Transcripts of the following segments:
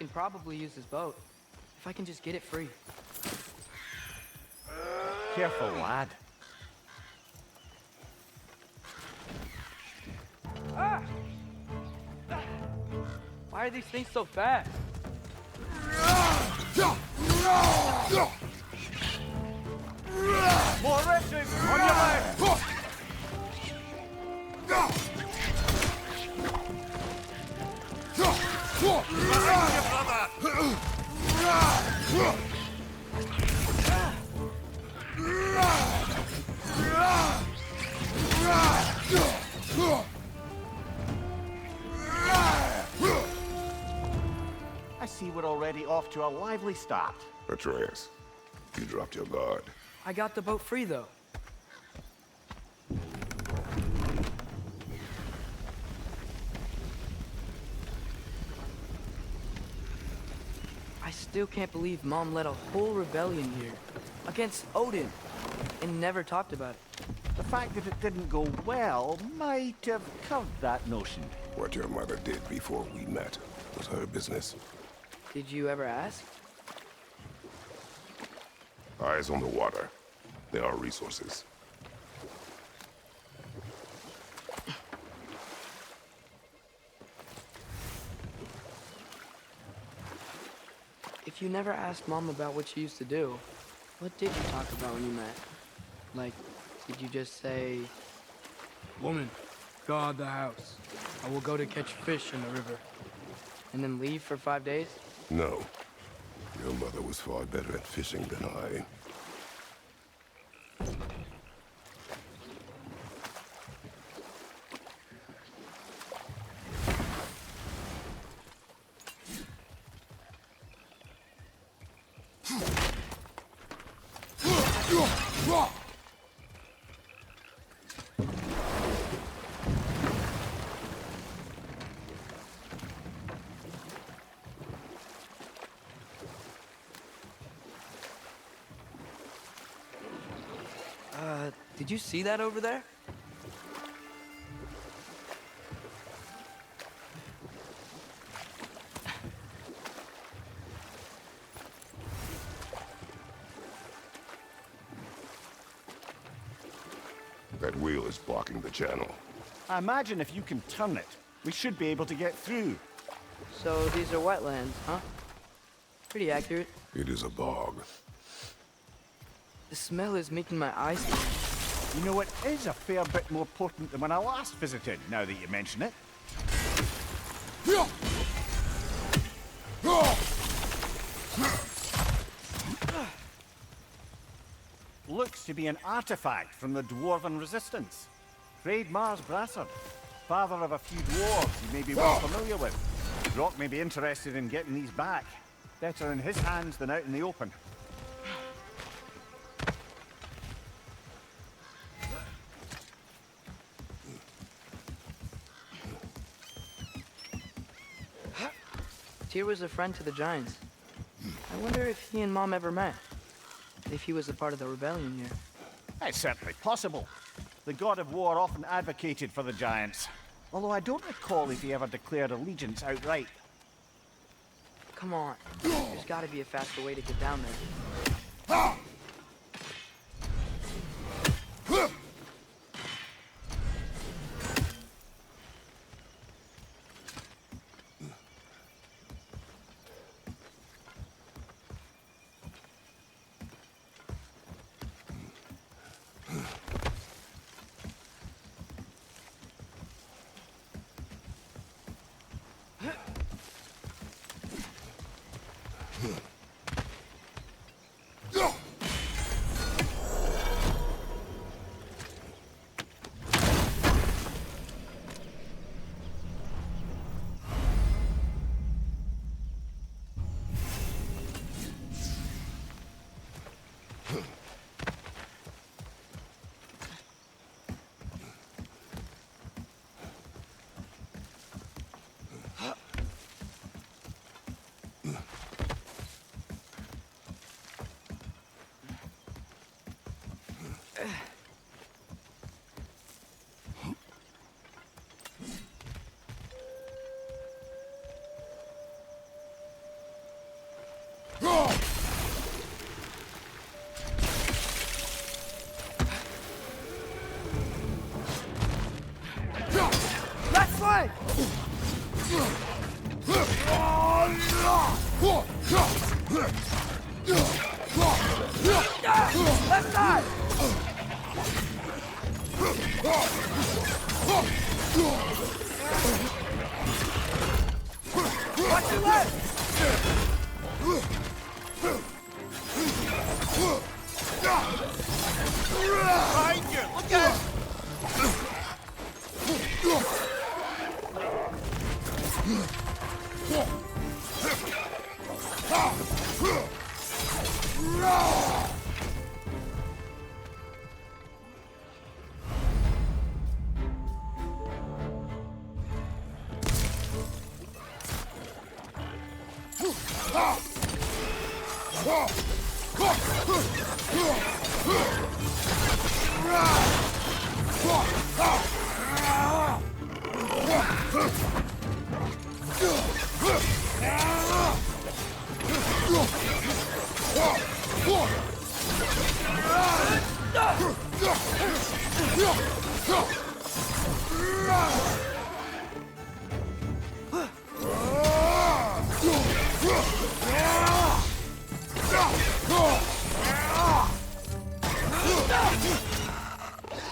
can probably use his boat. If I can just get it free. Careful, lad. Ah! Why are these things so fast? More wrenches! On your left! I see we're already off to a lively start. Atreus, you dropped your guard. I got the boat free, though. I still can't believe Mom led a whole rebellion here. Against Odin. And never talked about it. The fact that it didn't go well might have curved that notion. What your mother did before we met was her business. Did you ever ask? Eyes on the water. There are resources. If you never asked Mom about what she used to do, what did you talk about when you met? Like, did you just say, "Woman, guard the house. I will go to catch fish in the river," and then leave for 5 days? No. Your mother was far better at fishing than I. Did you see that over there? That wheel is blocking the channel. I imagine if you can turn it, we should be able to get through. So these are wetlands, huh? Pretty accurate. It is a bog. The smell is making my eyes burn. You know, it is a fair bit more potent than when I last visited, now that you mention it. Looks to be an artifact from the Dwarven Resistance. Mars Brassard, father of a few dwarves you may be well familiar with. Brock may be interested in getting these back. Better in his hands than out in the open. Tyr was a friend to the Giants. I wonder if he and Mom ever met. If he was a part of the rebellion here. It's certainly possible. The god of war often advocated for the Giants. Although I don't recall if he ever declared allegiance outright. Come on. There's gotta be a faster way to get down there. Left side! Watch your left! Behind you! Look out!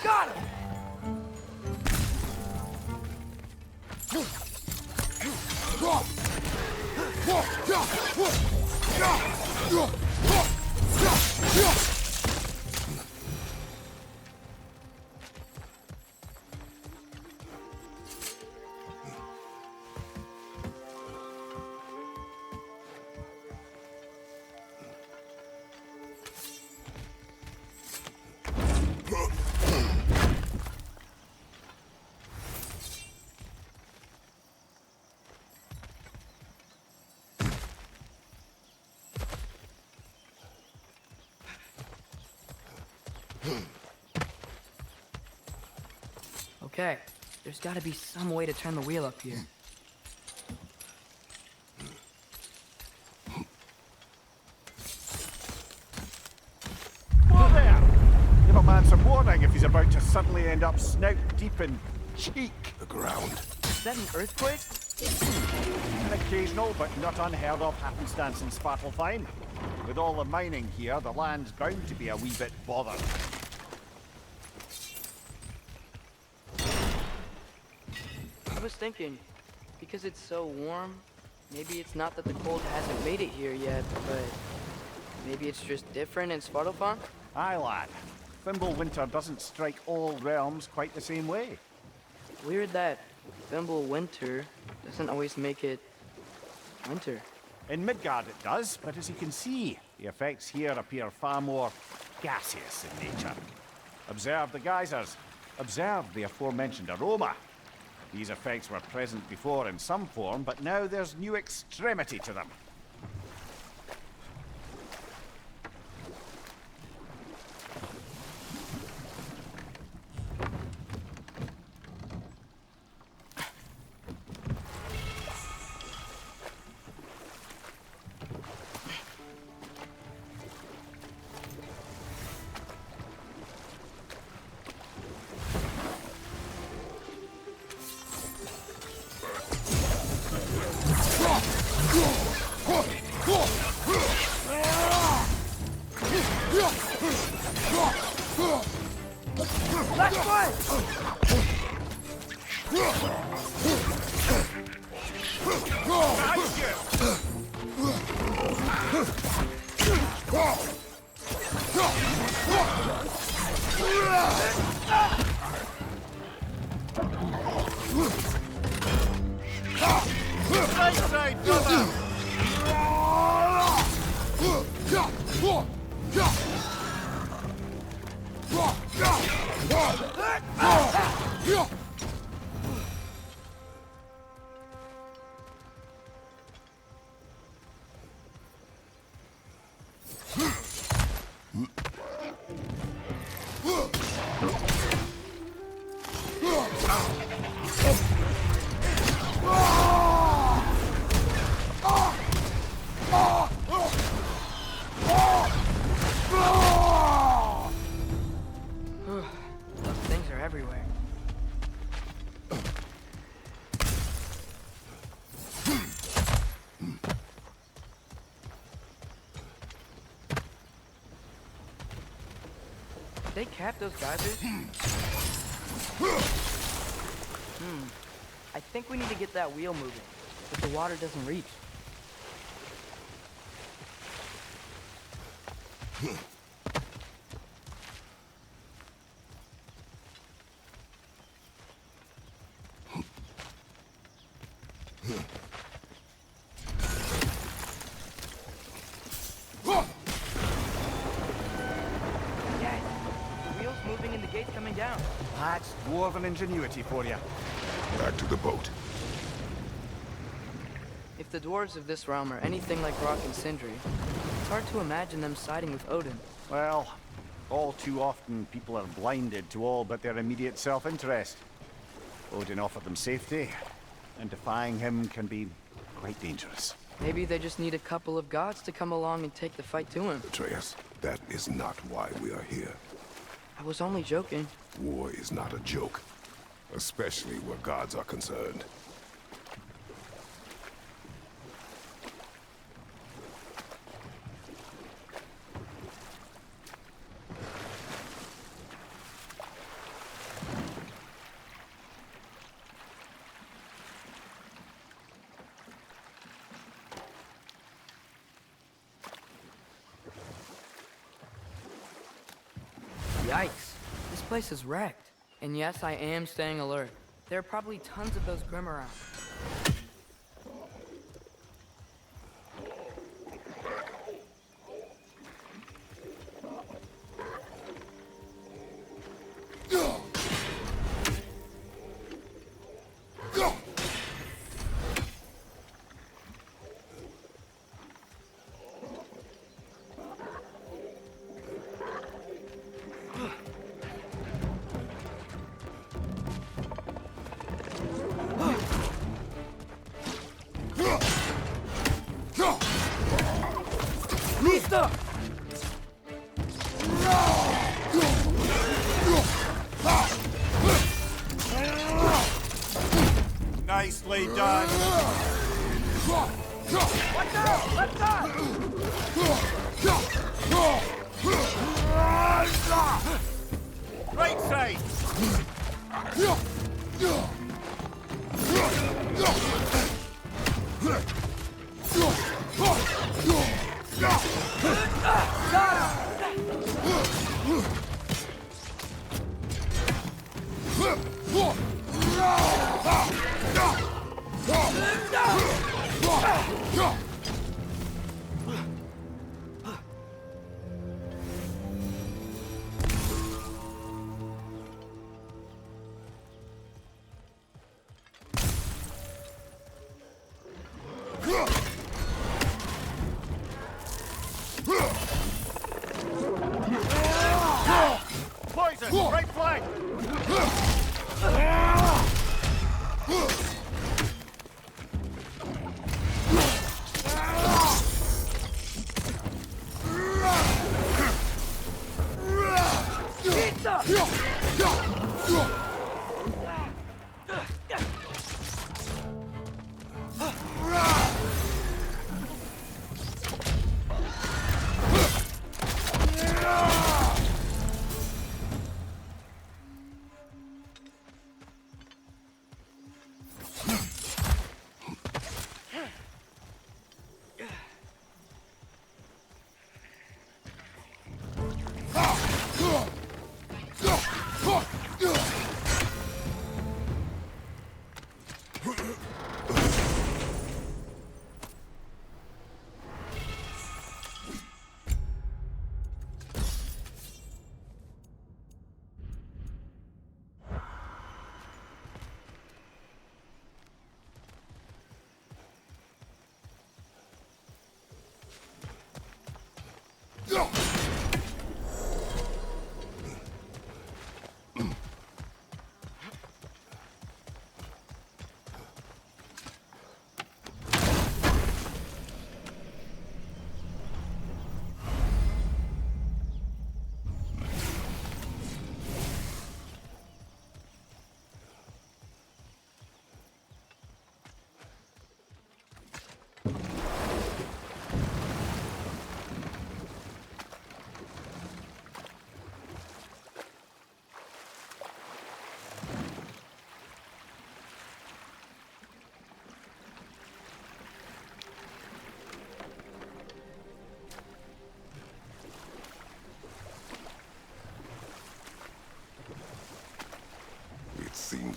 Got him! Okay, there's gotta be some way to turn the wheel up here. Whoa there! Give a man some warning if he's about to suddenly end up snout deep in cheek. The ground. Is that an earthquake? An occasional but not unheard of happenstance in Svartalfheim. With all the mining here, the land's bound to be a wee bit bothered. I was thinking, because it's so warm, maybe it's not that the cold hasn't made it here yet, but maybe it's just different in Svartalfheim? Aye, lad. Thimble winter doesn't strike all realms quite the same way. Weird that Thimble winter doesn't always make it winter. In Midgard it does, but as you can see, the effects here appear far more gaseous in nature. Observe the geysers. Observe the aforementioned aroma. These effects were present before in some form, but now there's new extremity to them. Left foot! Right side, brother! Things are everywhere. they cap those geysers? I think we need to get that wheel moving, but the water doesn't reach. Dad, the wheel's moving and the gate's coming down. That's dwarven ingenuity for you. Back to the boat. If the dwarves of this realm are anything like Rock and Sindri, it's hard to imagine them siding with Odin. Well, all too often people are blinded to all but their immediate self-interest. Odin offered them safety, and defying him can be quite dangerous. Maybe they just need a couple of gods to come along and take the fight to him. Atreus, that is not why we are here. I was only joking. War is not a joke, especially where gods are concerned. Yikes. This place is wrecked. And yes, I am staying alert. There are probably tons of those Grim around. Lista! Nicely done. Watch out! Left side! Right side. Poison, right flank.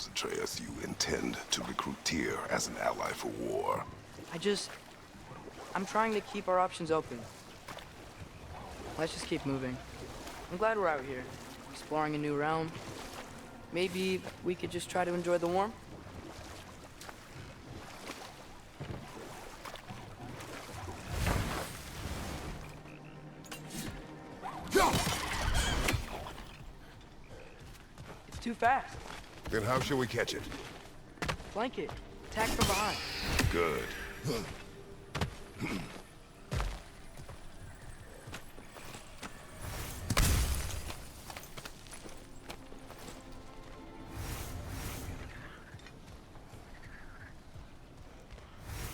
seems, Atreus, you intend to recruit Tyr as an ally for war. I'm trying to keep our options open. Let's just keep moving. I'm glad we're out here, exploring a new realm. Maybe we could just try to enjoy the warmth? It's too fast. Then how shall we catch it? Flank it. Attack from behind. Good.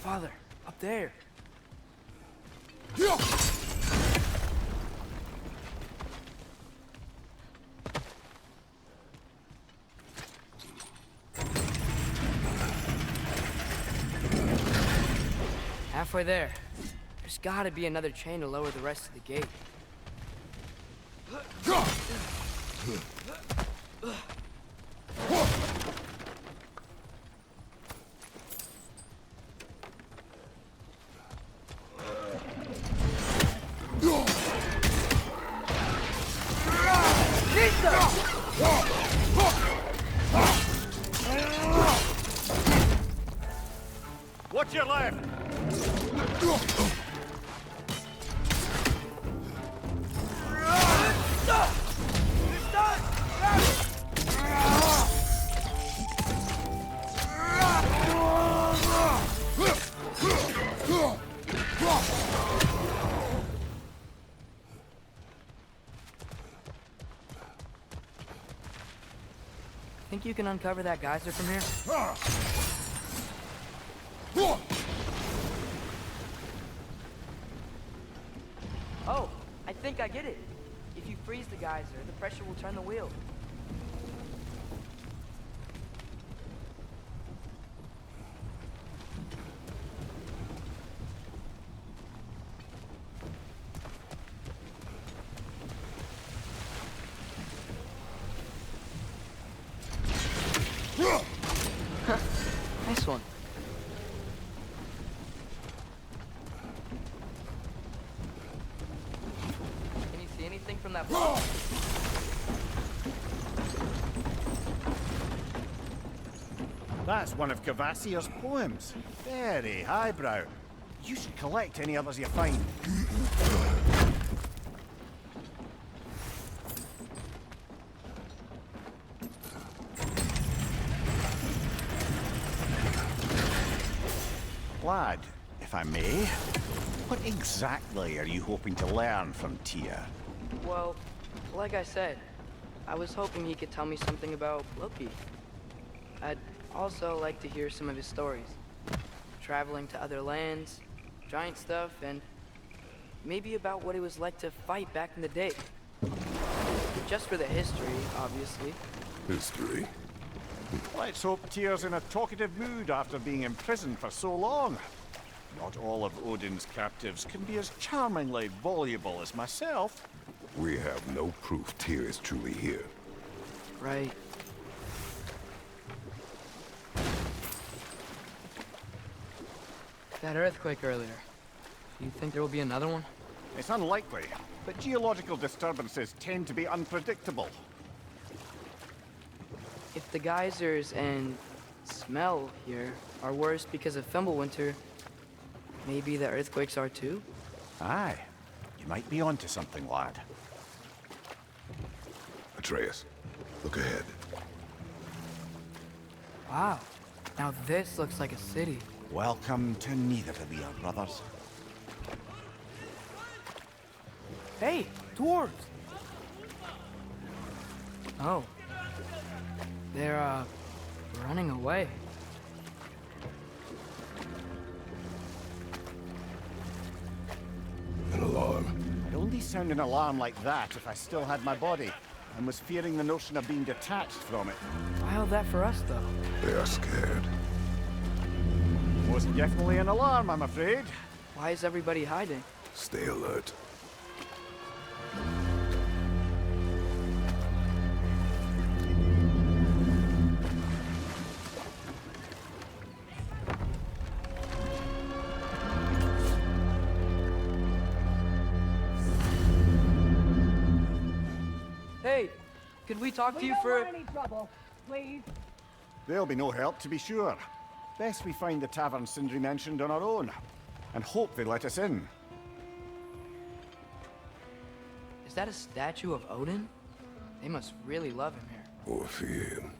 Father, up there. Halfway there. There's gotta be another chain to lower the rest of the gate. Watch your left! Think you can uncover that geyser from here? Oh, I think I get it. If you freeze the geyser, the pressure will turn the wheel. Nice one. Can you see anything from that block? That's one of Cavassier's poems. Very highbrow. You should collect any others you find. Lad, if I may, what exactly are you hoping to learn from Tyr? Well, like I said, I was hoping he could tell me something about Loki. I'd also like to hear some of his stories. Traveling to other lands, giant stuff, and maybe about what it was like to fight back in the day. Just for the history, obviously. History? Let's hope Tyr's in a talkative mood after being imprisoned for so long. Not all of Odin's captives can be as charmingly voluble as myself. We have no proof Tyr is truly here. Right. That earthquake earlier. Do you think there will be another one? It's unlikely, but geological disturbances tend to be unpredictable. If the geysers and smell here are worse because of Fimbulwinter, maybe the earthquakes are too? Aye. You might be onto something, lad. Atreus, look ahead. Wow. Now this looks like a city. Welcome to Nidavellir, brothers. Hey, dwarves! Oh. They're, running away. An alarm. I'd only sound an alarm like that if I still had my body, and was fearing the notion of being detached from it. Why all that for us, though? They are scared. Most definitely an alarm, I'm afraid. Why is everybody hiding? Stay alert. Hey, could we talk to We you don't for... want any trouble, please. There'll be no help, to be sure. Best we find the tavern Sindri mentioned on our own, and hope they let us in. Is that a statue of Odin? They must really love him here. Or fear him.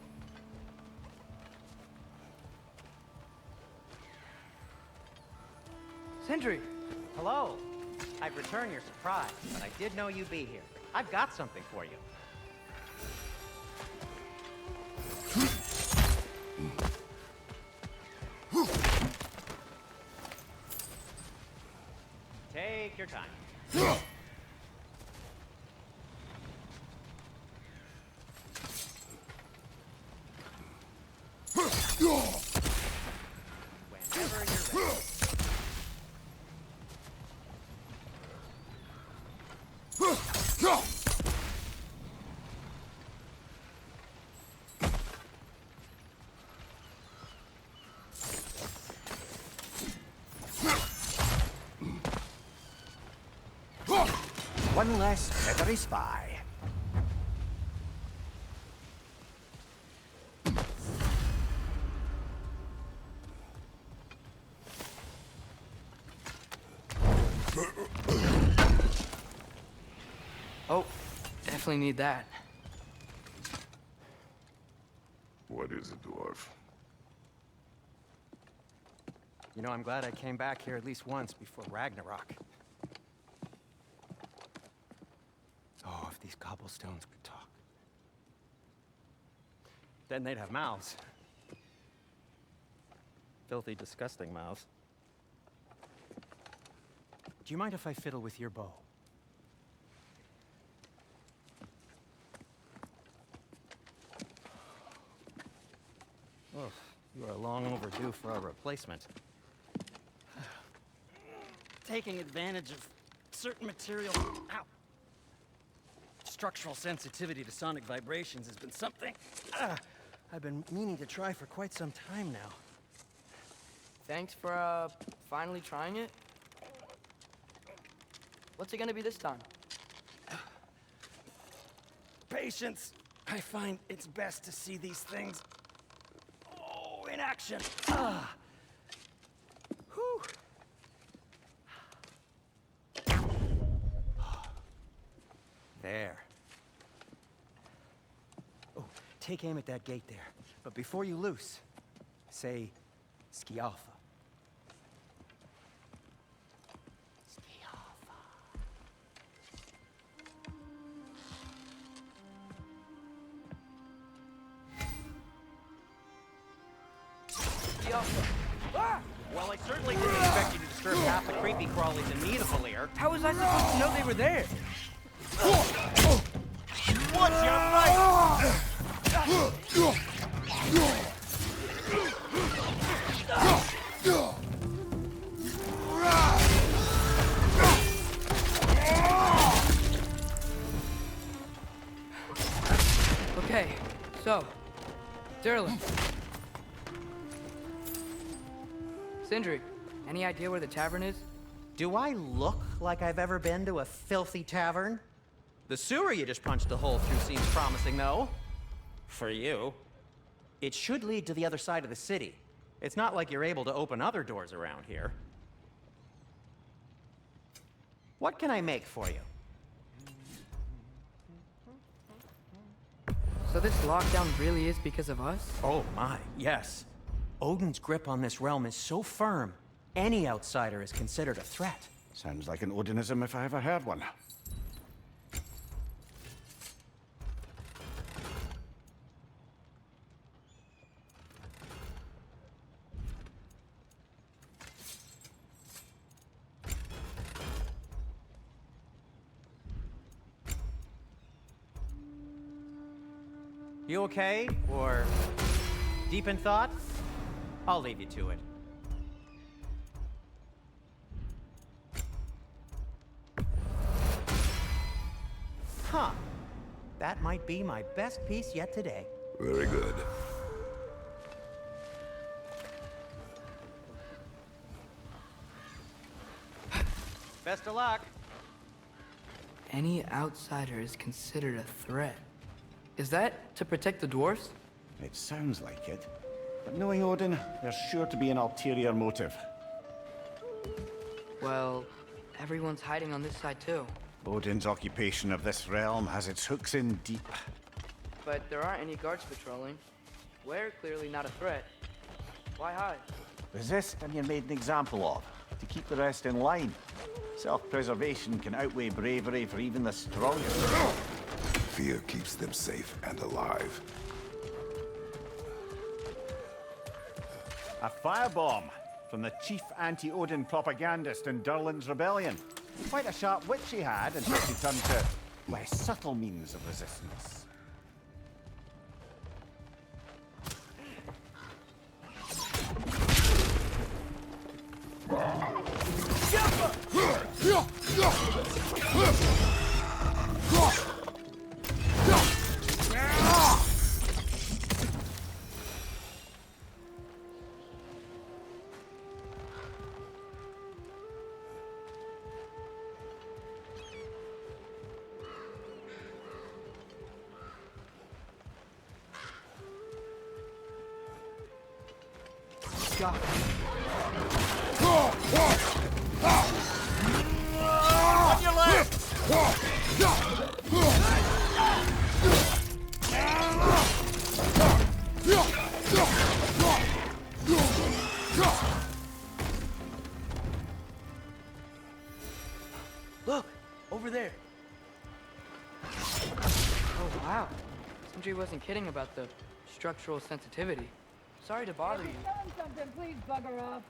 Sindri! Hello. I'd return your surprise, but I did know you'd be here. I've got something for you. Take your time. Whenever you're ready. One less feathery spy. Oh, definitely need that. What is it, dwarf? You know, I'm glad I came back here at least once before Ragnarok. Oh, if these cobblestones could talk. Then they'd have mouths. Filthy, disgusting mouths. Do you mind if I fiddle with your bow? Oh, you are long overdue for a replacement. Taking advantage of certain material. Ow. Structural sensitivity to sonic vibrations has been something I've been meaning to try for quite some time now. Thanks for, finally trying it. What's it gonna be this time? Patience. I find it's best to see these things, in action. Whew. There. Oh, take aim at that gate there. But before you loose, say, Skialfa. Well, I certainly didn't expect you to disturb half the creepy crawlies in Nidavellir. How was I supposed to know they were there? What's your fight? Okay, so, Derlin. Sindri, any idea where the tavern is? Do I look like I've ever been to a filthy tavern? The sewer you just punched a hole through seems promising, though. For you. It should lead to the other side of the city. It's not like you're able to open other doors around here. What can I make for you? So this lockdown really is because of us? Oh my, yes. Odin's grip on this realm is so firm, any outsider is considered a threat. Sounds like an Odinism if I ever heard one. You okay? Or deep in thought? I'll leave you to it. Huh. That might be my best piece yet today. Very good. Best of luck. Any outsider is considered a threat. Is that to protect the dwarves? It sounds like it. But knowing Odin, there's sure to be an ulterior motive. Well, everyone's hiding on this side too. Odin's occupation of this realm has its hooks in deep. But there aren't any guards patrolling. We're clearly not a threat. Why hide? Resist and you're made an example of, to keep the rest in line. Self-preservation can outweigh bravery for even the strongest. Fear keeps them safe and alive. A firebomb from the chief anti-Odin propagandist in Durlin's rebellion. Quite a sharp wit she had until she turned to less subtle means of resistance. God. On your left! Look! Over there! Oh, wow. Sindri wasn't kidding about the structural sensitivity. Sorry to bother If you. you're selling something, please bugger off.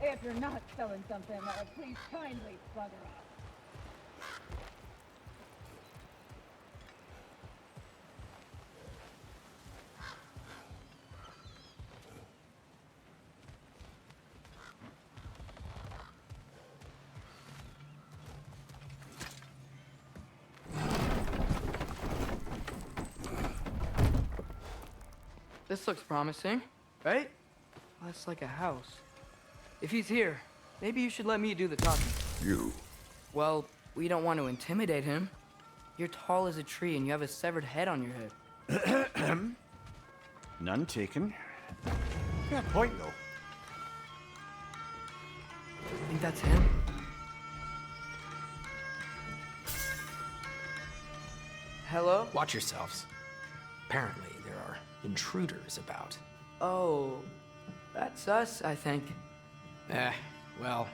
If you're not selling something, please kindly bugger off. This looks promising, right? That's like a house. If he's here, maybe you should let me do the talking. You. Well, we don't want to intimidate him. You're tall as a tree and you have a severed head on your head. None taken. Fair point, though. I think that's him. Hello? Watch yourselves. Apparently, there are intruders about. Oh, that's us, I think. Well,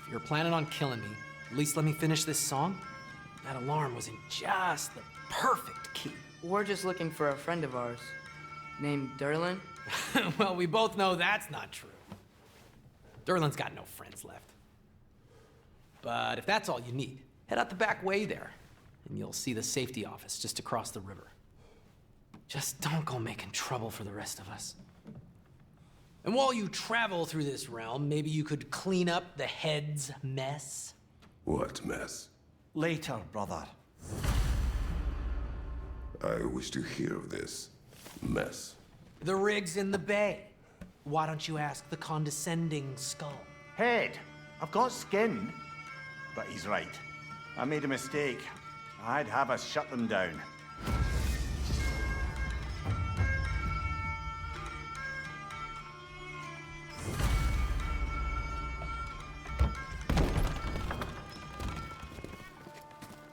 if you're planning on killing me, at least let me finish this song. That alarm was in just the perfect key. We're just looking for a friend of ours named Durlin. Well, we both know that's not true. Durlin's got no friends left. But if that's all you need, head out the back way there, and you'll see the safety office just across the river. Just don't go making trouble for the rest of us. And while you travel through this realm, maybe you could clean up the head's mess? What mess? Later, brother. I wish to hear of this mess. The rig's in the bay. Why don't you ask the condescending skull? Head. I've got skin. But he's right. I made a mistake. I'd have us shut them down.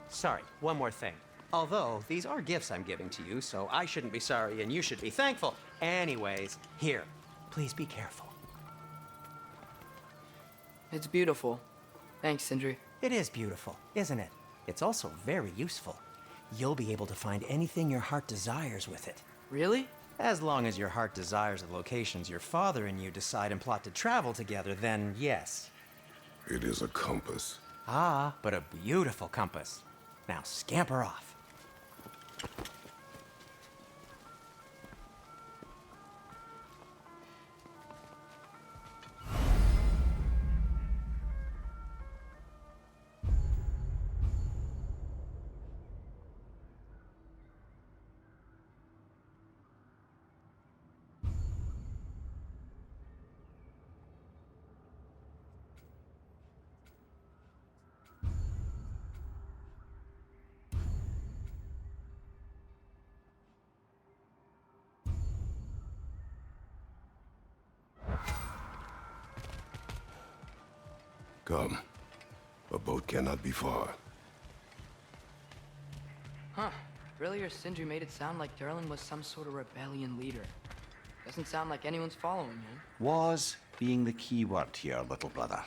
Sorry, one more thing. Although, these are gifts I'm giving to you, so I shouldn't be sorry and you should be thankful. Anyways, here, please be careful. It's beautiful. Thanks, Sindri. It is beautiful, isn't it? It's also very useful. You'll be able to find anything your heart desires with it. Really? As long as your heart desires the locations your father and you decide and plot to travel together, then yes. It is a compass. Ah, but a beautiful compass. Now scamper off. Come. A boat cannot be far. Huh. Earlier, Sindri made it sound like Durlin was some sort of rebellion leader. Doesn't sound like anyone's following him. Was being the key word here, little brother.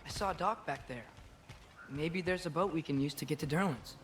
I saw a dock back there. Maybe there's a boat we can use to get to Durlin's.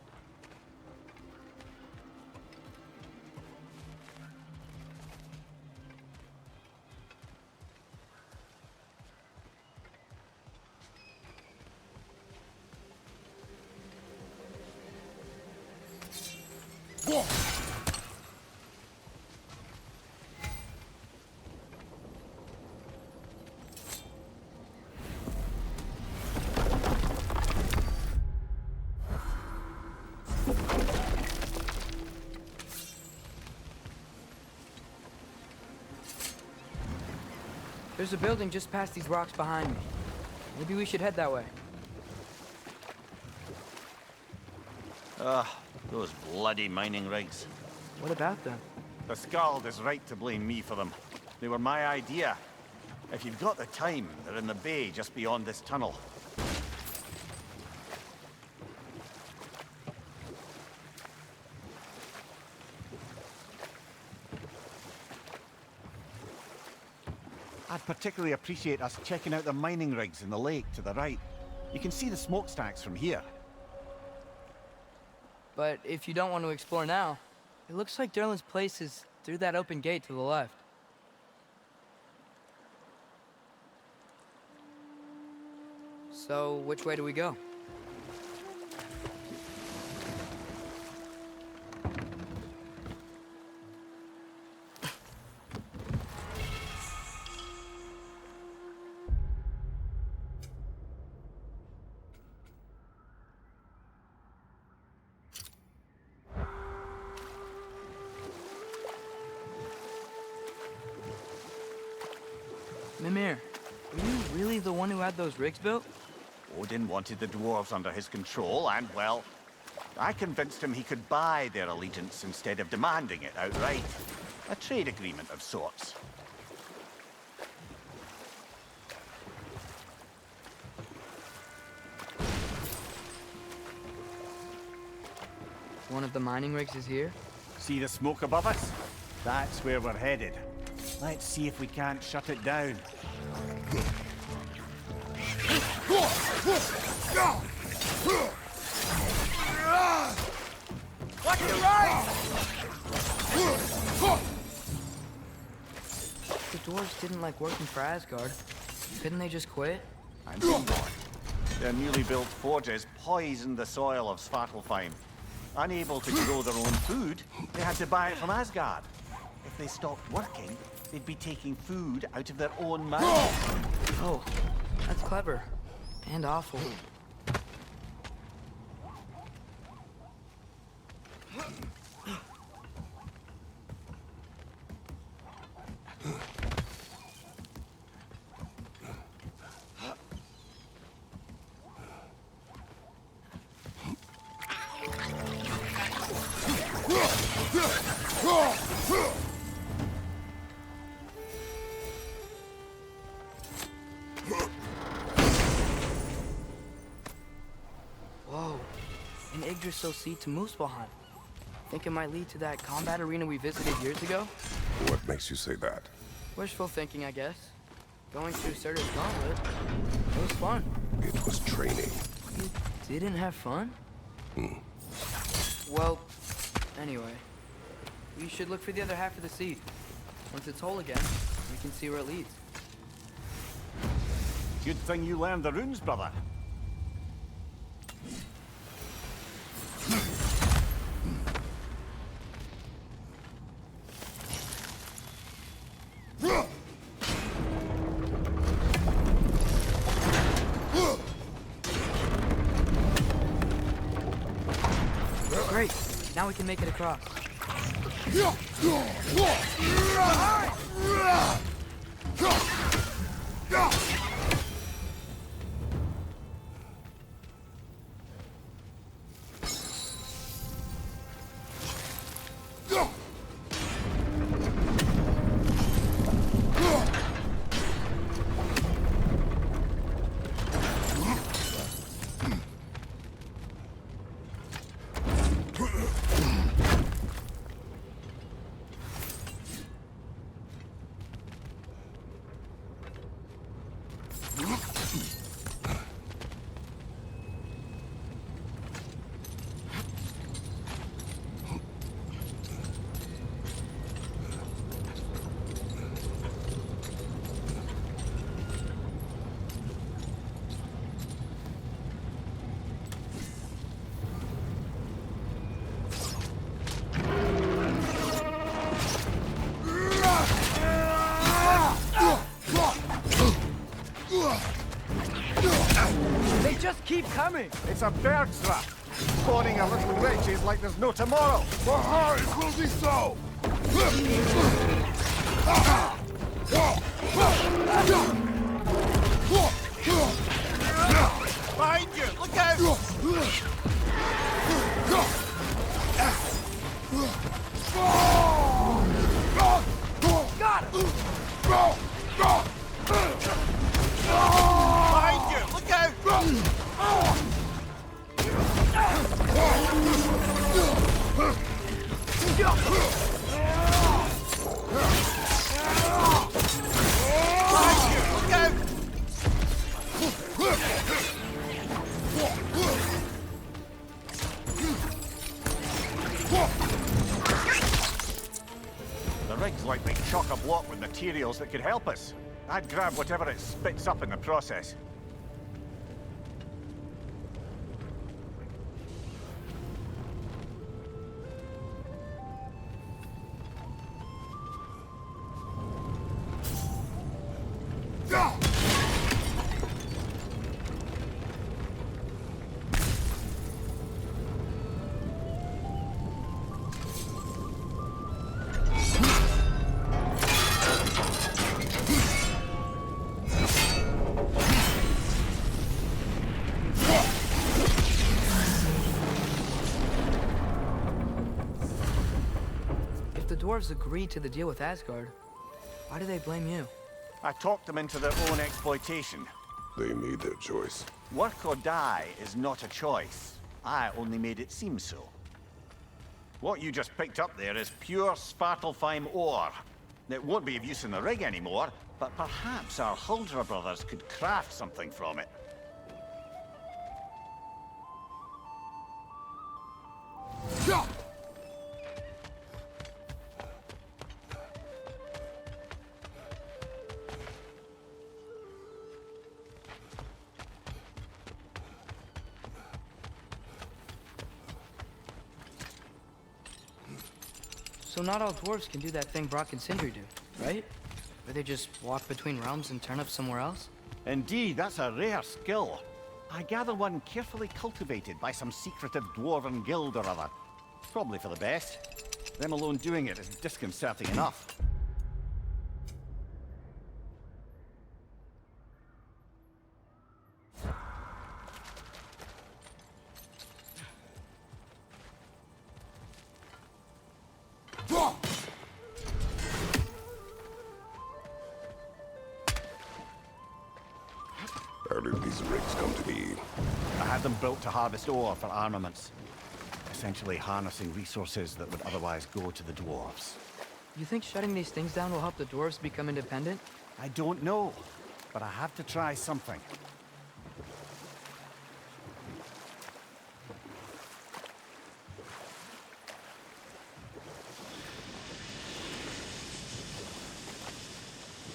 There's a building just past these rocks behind me. Maybe we should head that way. Those bloody mining rigs. What about them? The Skald is right to blame me for them. They were my idea. If you've got the time, they're in the bay just beyond this tunnel. I'd particularly appreciate us checking out the mining rigs in the lake to the right. You can see the smokestacks from here. But if you don't want to explore now, it looks like Durlin's place is through that open gate to the left. So, which way do we go? Mimir, were you really the one who had those rigs built? Odin wanted the dwarves under his control, and, well, I convinced him he could buy their allegiance instead of demanding it outright. A trade agreement of sorts. One of the mining rigs is here? See the smoke above us? That's where we're headed. Let's see if we can't shut it down. Watch your right! The dwarves didn't like working for Asgard. Couldn't they just quit? I'm on board. Their newly built forges poisoned the soil of Svartalfheim. Unable to grow their own food, they had to buy it from Asgard. If they stopped working, they'd be taking food out of their own mouths. Oh, that's clever. And awful. Whoa, an Yggdrasil seed to Muspelheim. Think it might lead to that combat arena we visited years ago? What makes you say that? Wishful thinking, I guess. Going through Surtur's gauntlet, it was fun. It was training. You didn't have fun? Well, anyway, we should look for the other half of the seed. Once it's whole again, we can see where it leads. Good thing you learned the runes, brother. Now we can make it across. They just keep coming! It's a bird trap. Spawning a little witches like there's no tomorrow. For her, it will be so! Behind you! Look out! Got him! Behind you! Look out! Behind you! Look out! The rig's likely chock-a-block with materials that could help us. I'd grab whatever it spits up in the process. If the dwarves agreed to the deal with Asgard, why do they blame you? I talked them into their own exploitation. They made their choice. Work or die is not a choice. I only made it seem so. What you just picked up there is pure Svartalfheim ore. It won't be of use in the rig anymore, but perhaps our Huldra brothers could craft something from it. So not all dwarves can do that thing Brock and Sindri do, right? Where they just walk between realms and turn up somewhere else? Indeed, that's a rare skill. I gather one carefully cultivated by some secretive dwarven guild or other. Probably for the best. Them alone doing it is disconcerting enough. How did these rigs come to be? I had them built to harvest ore for armaments. Essentially harnessing resources that would otherwise go to the dwarves. You think shutting these things down will help the dwarves become independent? I don't know, but I have to try something.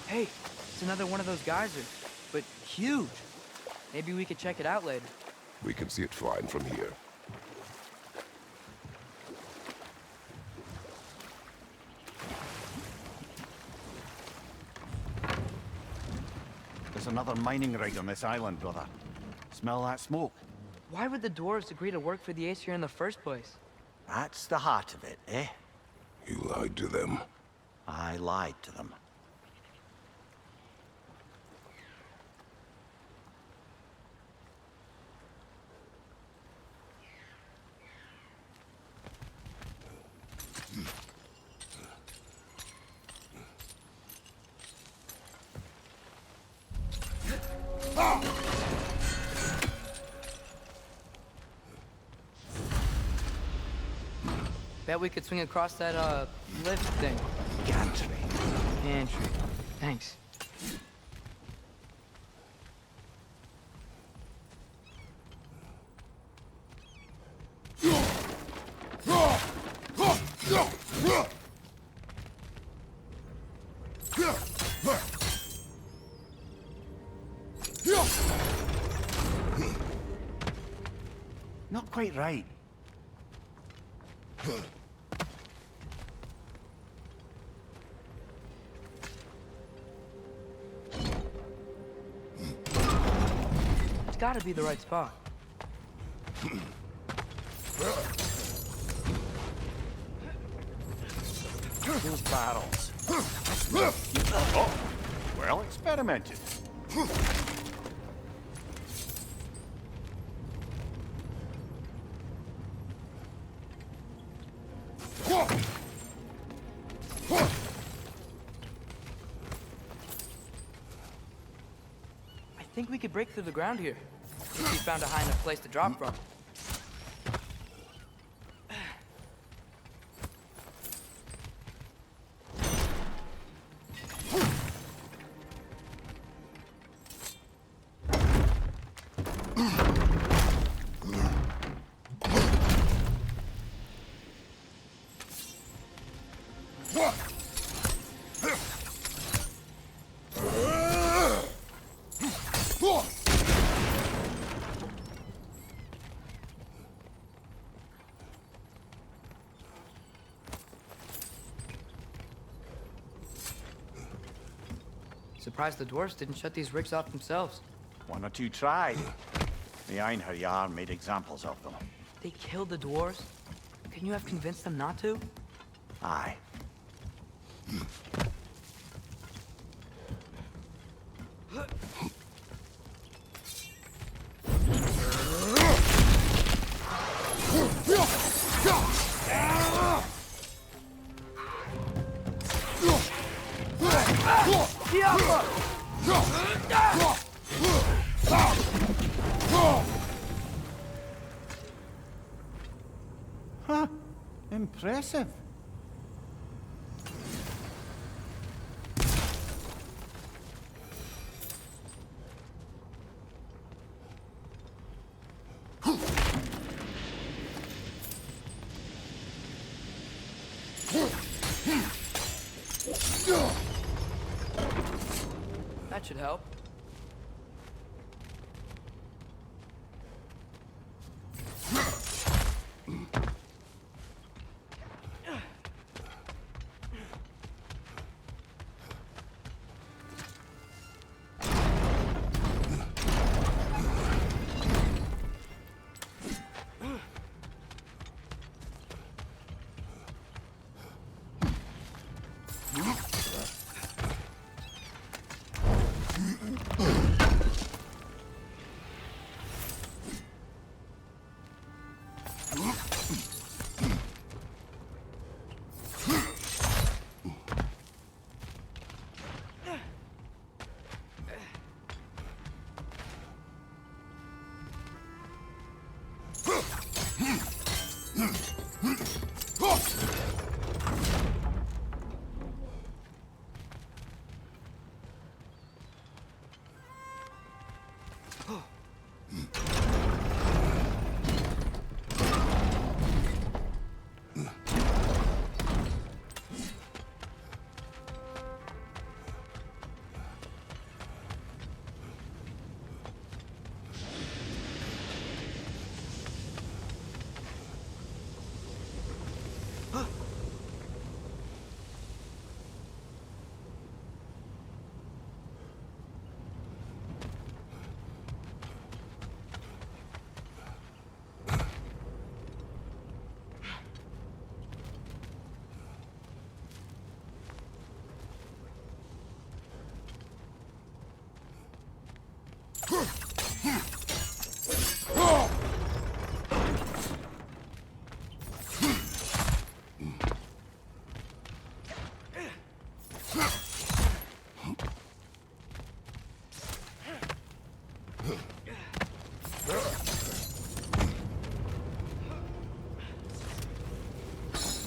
Hey, it's another one of those geysers, but huge. Maybe we could check it out later. We can see it fine from here. There's another mining rig on this island, brother. Smell that smoke? Why would the dwarves agree to work for the Aesir in the first place? That's the heart of it, eh? You lied to them. I lied to them. Bet we could swing across that, lift thing. Gantry. Pantry. Thanks. Not quite right. It's gotta be the right spot. Those barrels. Oh, well experimented. I think we could break through the ground here. If we found a high enough place to drop from. Surprised the dwarves didn't shut these rigs off themselves. One or two tried. The Einherjar made examples of them. They killed the dwarves? Couldn't you have convinced them not to? Aye. Huh. Impressive. That should help.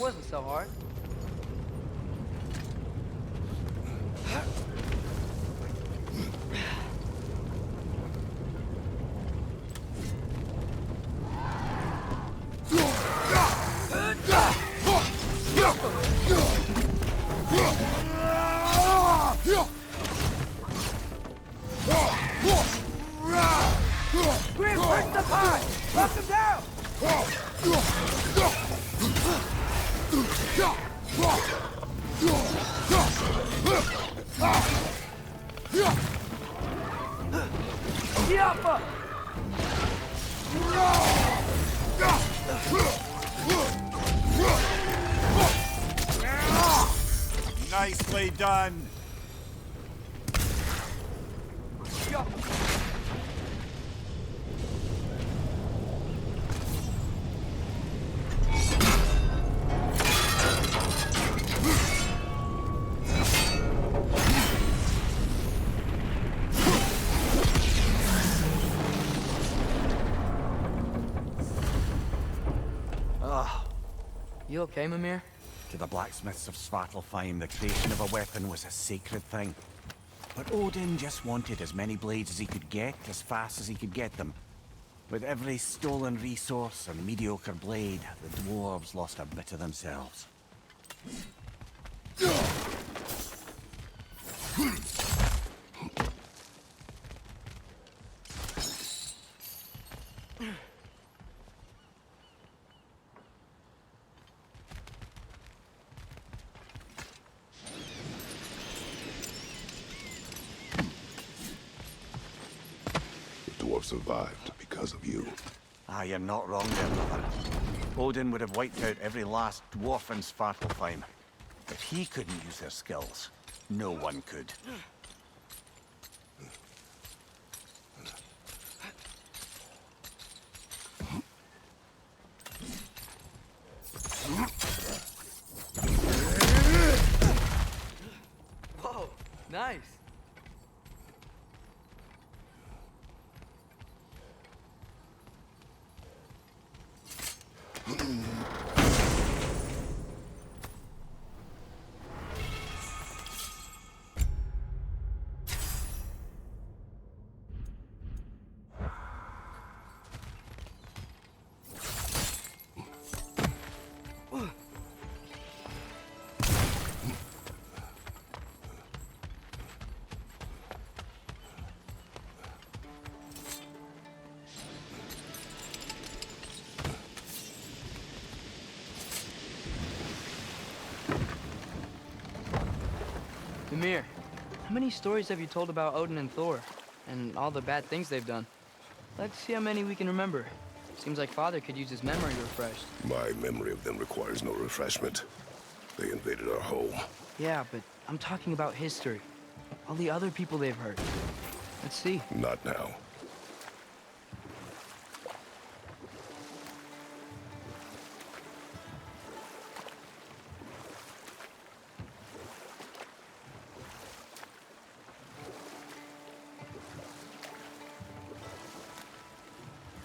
wasn't so hard. Grim, break the pie! Knock him down! Yappa! Nicely done. You okay, Mimir? To the blacksmiths of Svartalfheim, the creation of a weapon was a sacred thing. But Odin just wanted as many blades as he could get, as fast as he could get them. With every stolen resource and mediocre blade, the dwarves lost a bit of themselves. Survived because of you. Ah, you're not wrong there, brother. Odin would have wiped out every last dwarf in Svartalfheim. If he couldn't use their skills, no one could. Whoa, nice. Mimir, how many stories have you told about Odin and Thor? And all the bad things they've done? Let's see how many we can remember. Seems like Father could use his memory refreshed. My memory of them requires no refreshment. They invaded our home. Yeah, but I'm talking about history. All the other people they've hurt. Let's see. Not now.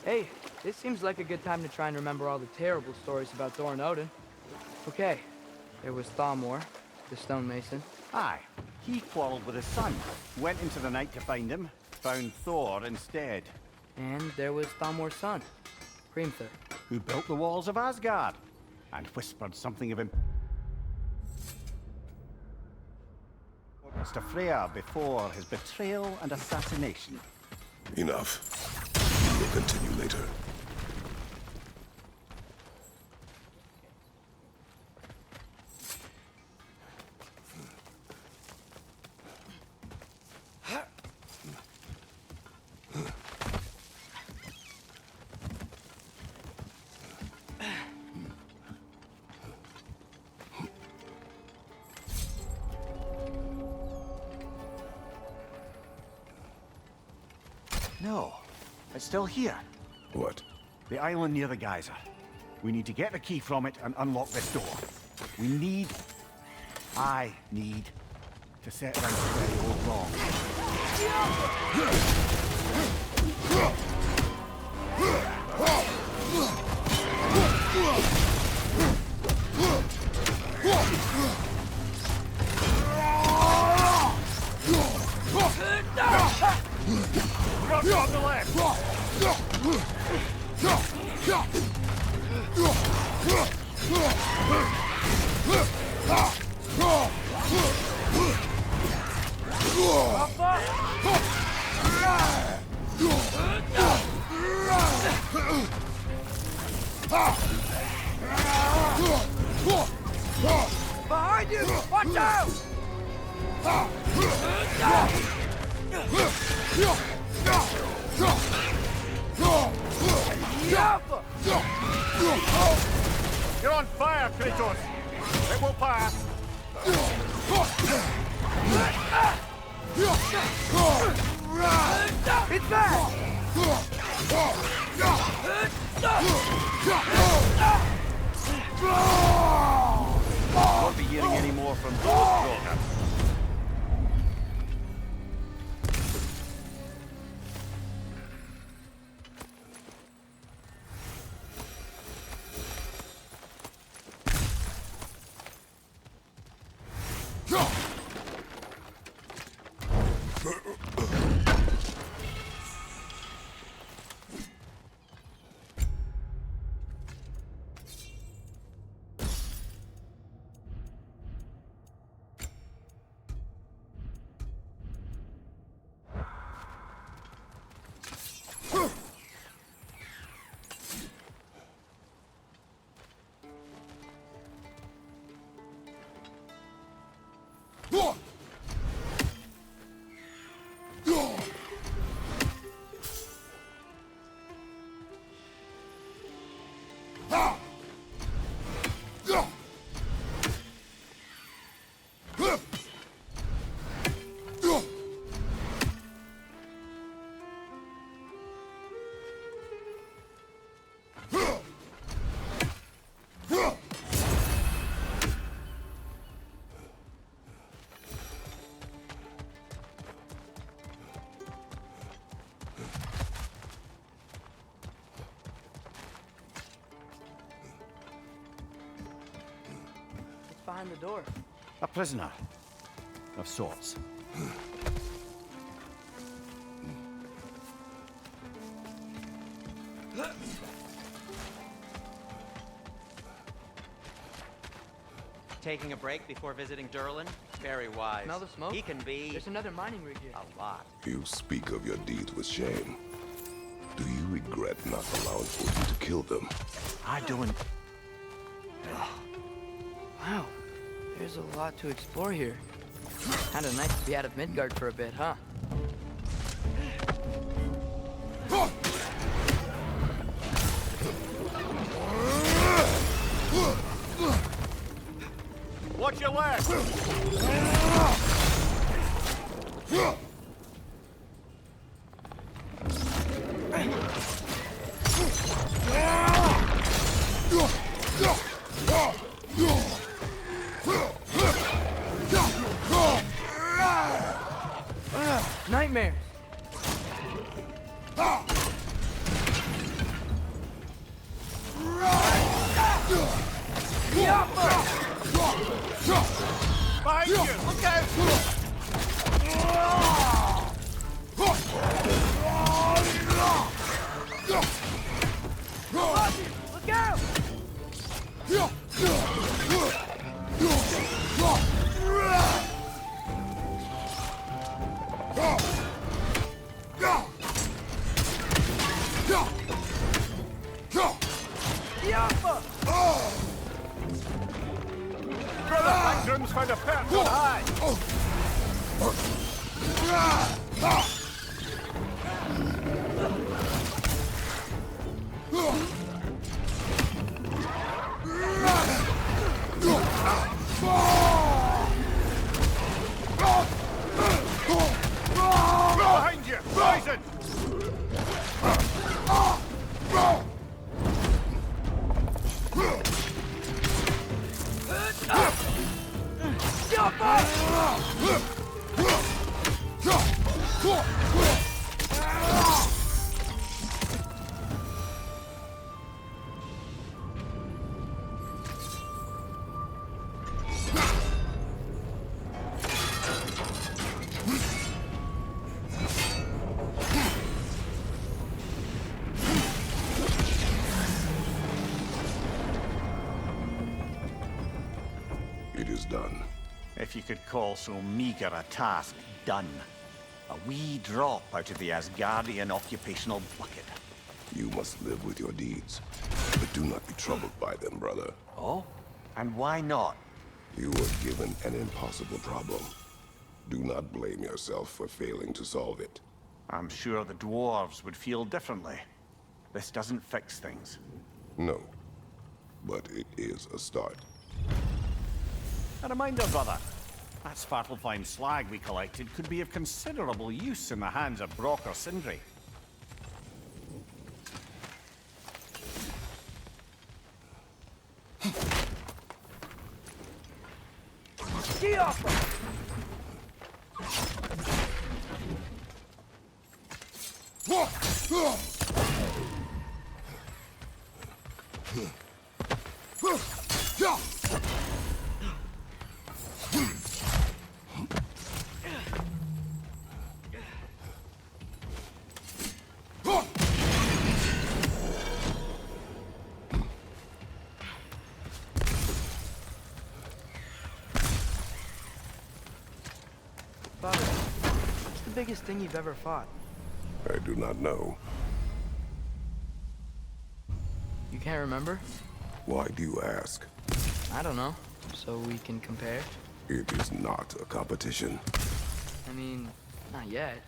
Hey, this seems like a good time to try and remember all the terrible stories about Thor and Odin. Okay, there was Thalmor, the stonemason. Aye, he quarreled with his son, went into the night to find him, found Thor instead. And there was Thalmor's son, Hrimthur. Who built the walls of Asgard, and whispered something of him to Freya before his betrayal and assassination. Enough. We'll continue later. No, it's still here. What? The island near the geyser. We need to get the key from it and unlock this door. I need to set right where goes wrong. Drop on the left! Behind you! Watch out! You're on fire, Kratos! It will pass! It's back! Won't be hearing any more from those Krogan. Behind the door. A prisoner. Of sorts. Taking a break before visiting Durlin? Very wise. Smell the smoke? He can be There's another mining rig here. a lot. You speak of your deeds with shame. Do you regret not allowing Odin to kill them? I don't... Wow. There's a lot to explore here. Kinda nice to be out of Midgard for a bit, huh? Watch your left! Nightmares! Behind you! Look out! Look out! Brother Backroom's found a perch on high! Behind you! Poison! if you could call so meager a task done. A wee drop out of the Asgardian occupational bucket. You must live with your deeds, but do not be troubled by them, brother. Oh? And why not? You were given an impossible problem. Do not blame yourself for failing to solve it. I'm sure the dwarves would feel differently. This doesn't fix things. No, but it is a start. A reminder, brother. That Svartalfheim slag we collected could be of considerable use in the hands of Brock or Sindri. Get off him! Father, what's the biggest thing you've ever fought? I do not know. You can't remember? Why do you ask? I don't know. So we can compare? It is not a competition. I mean, not yet.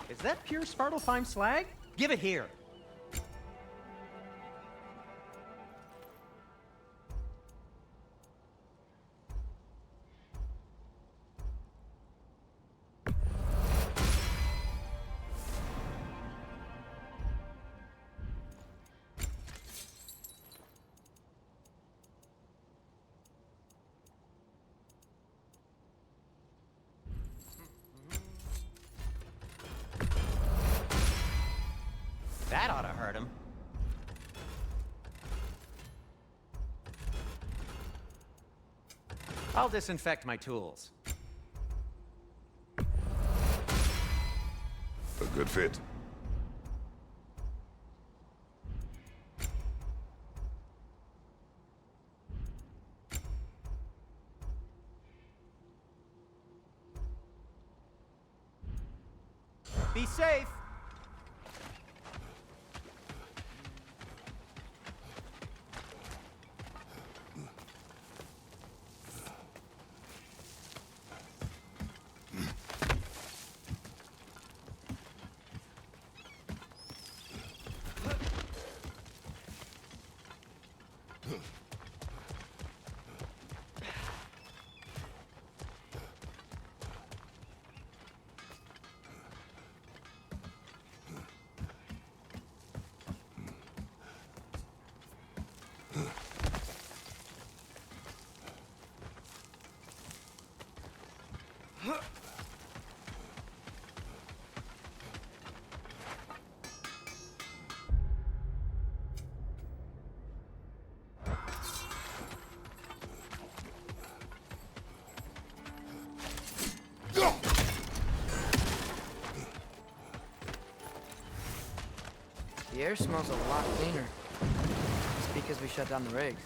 Is that pure Svartalfheim slag? Give it here. That ought to hurt him. I'll disinfect my tools. A good fit. Be safe. The air smells a lot cleaner. It's because we shut down the rigs.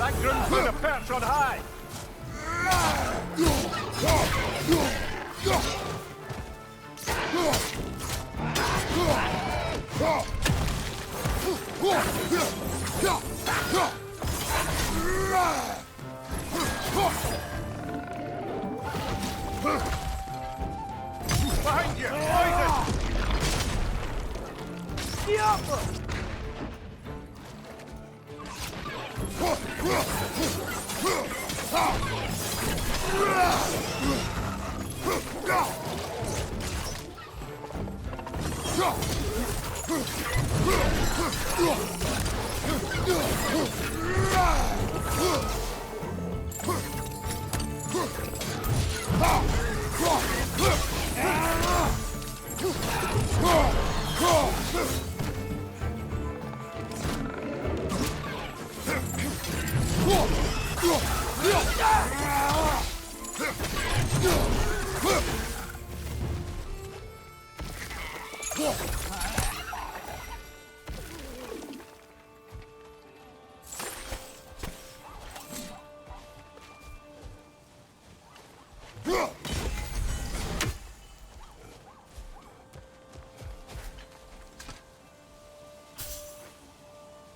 That groomsman a perch on high! Behind you! Poison!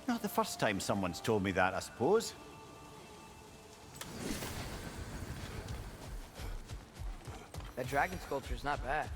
Not the first time someone's told me that, I suppose. That dragon sculpture's not bad.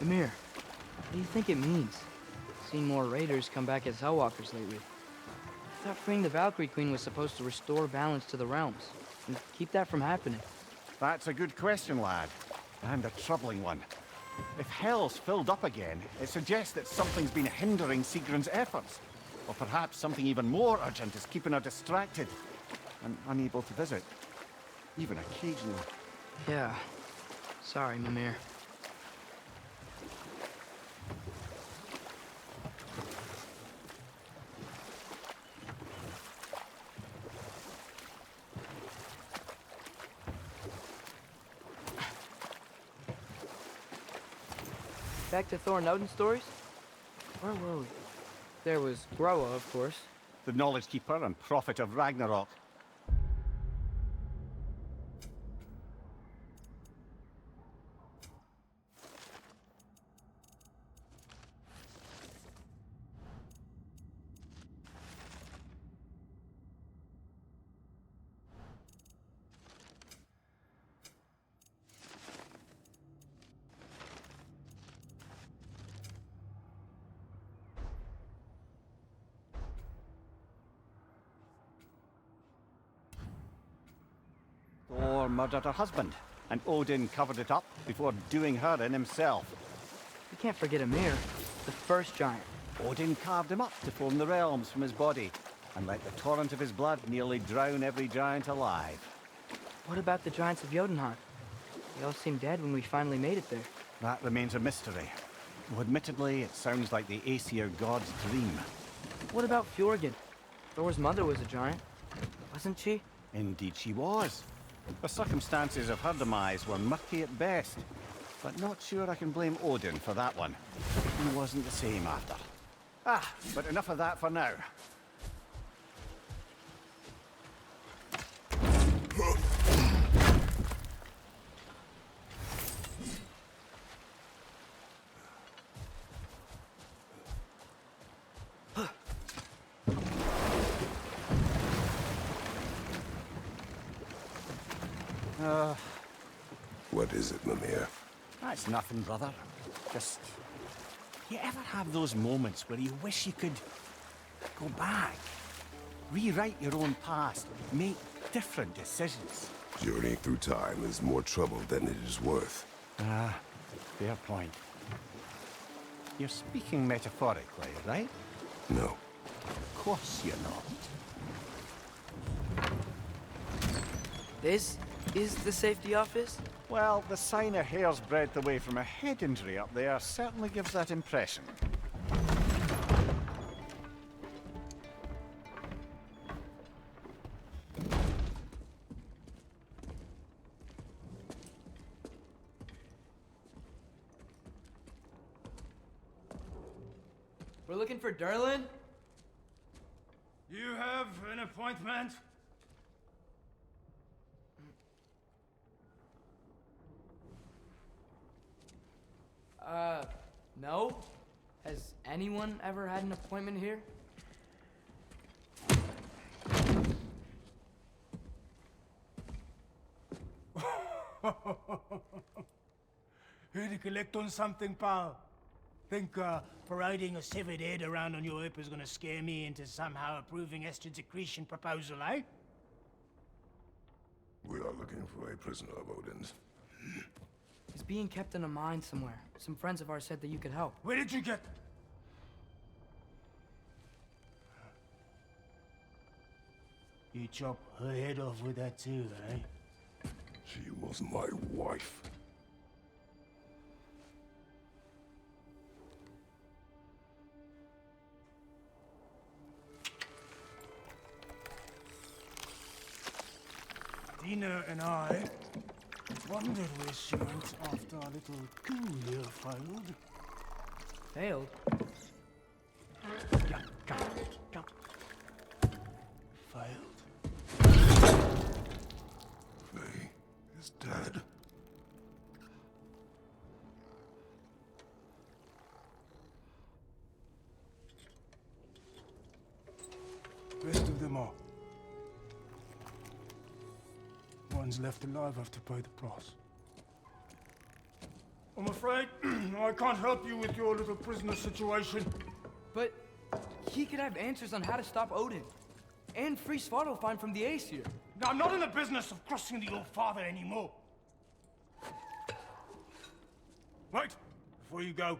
Amir, what do you think it means? Seen more raiders come back as Hellwalkers lately. I thought freeing the Valkyrie Queen was supposed to restore balance to the realms and keep that from happening. That's a good question, lad. And a troubling one. If Hell's filled up again, it suggests that something's been hindering Sigrun's efforts. Or perhaps something even more urgent is keeping her distracted and unable to visit. Even occasionally. Yeah. Sorry, Mimir. Back to Thor and Odin stories? Where were we? There was Groa, of course. The Knowledge Keeper and Prophet of Ragnarok. Thor murdered her husband, and Odin covered it up before doing her in himself. You can't forget Ymir, the first giant. Odin carved him up to form the realms from his body, and let the torrent of his blood nearly drown every giant alive. What about the giants of Jotunheim? They all seemed dead when we finally made it there. That remains a mystery. Well, admittedly, it sounds like the Aesir god's dream. What about Fjorgen? Thor's mother was a giant, wasn't she? Indeed she was. The circumstances of her demise were murky at best. But not sure I can blame Odin for that one. He wasn't the same after. But enough of that for now. What is it, Mimir? That's nothing, brother. Just... You ever have those moments where you wish you could go back? Rewrite your own past, make different decisions? Journeying through time is more trouble than it is worth. Fair point. You're speaking metaphorically, right? No. Of course you're not. This is the safety office? Well, the sign a hair's breadth away from a head injury up there certainly gives that impression. We're looking for Durlin? You have an appointment? No. Has anyone ever had an appointment here? Here to collect on something, pal? Think, parading a severed head around on your hip is gonna scare me into somehow approving Estrid's accretion proposal, eh? We are looking for a prisoner of Odin's. He's being kept in a mine somewhere. Some friends of ours said that you could help. Where did you get... You chop her head off with that too, eh? She was my wife. Dina and I wondered where she went after our little coup here failed. Failed? Come. Failed. Faye is dead. Rest of them are. Ones left alive have to pay the price. I'm afraid I can't help you with your little prisoner situation. But he could have answers on how to stop Odin. And free Svartalfheim from the Aesir. Now, I'm not in the business of crossing the old father anymore. Right, before you go.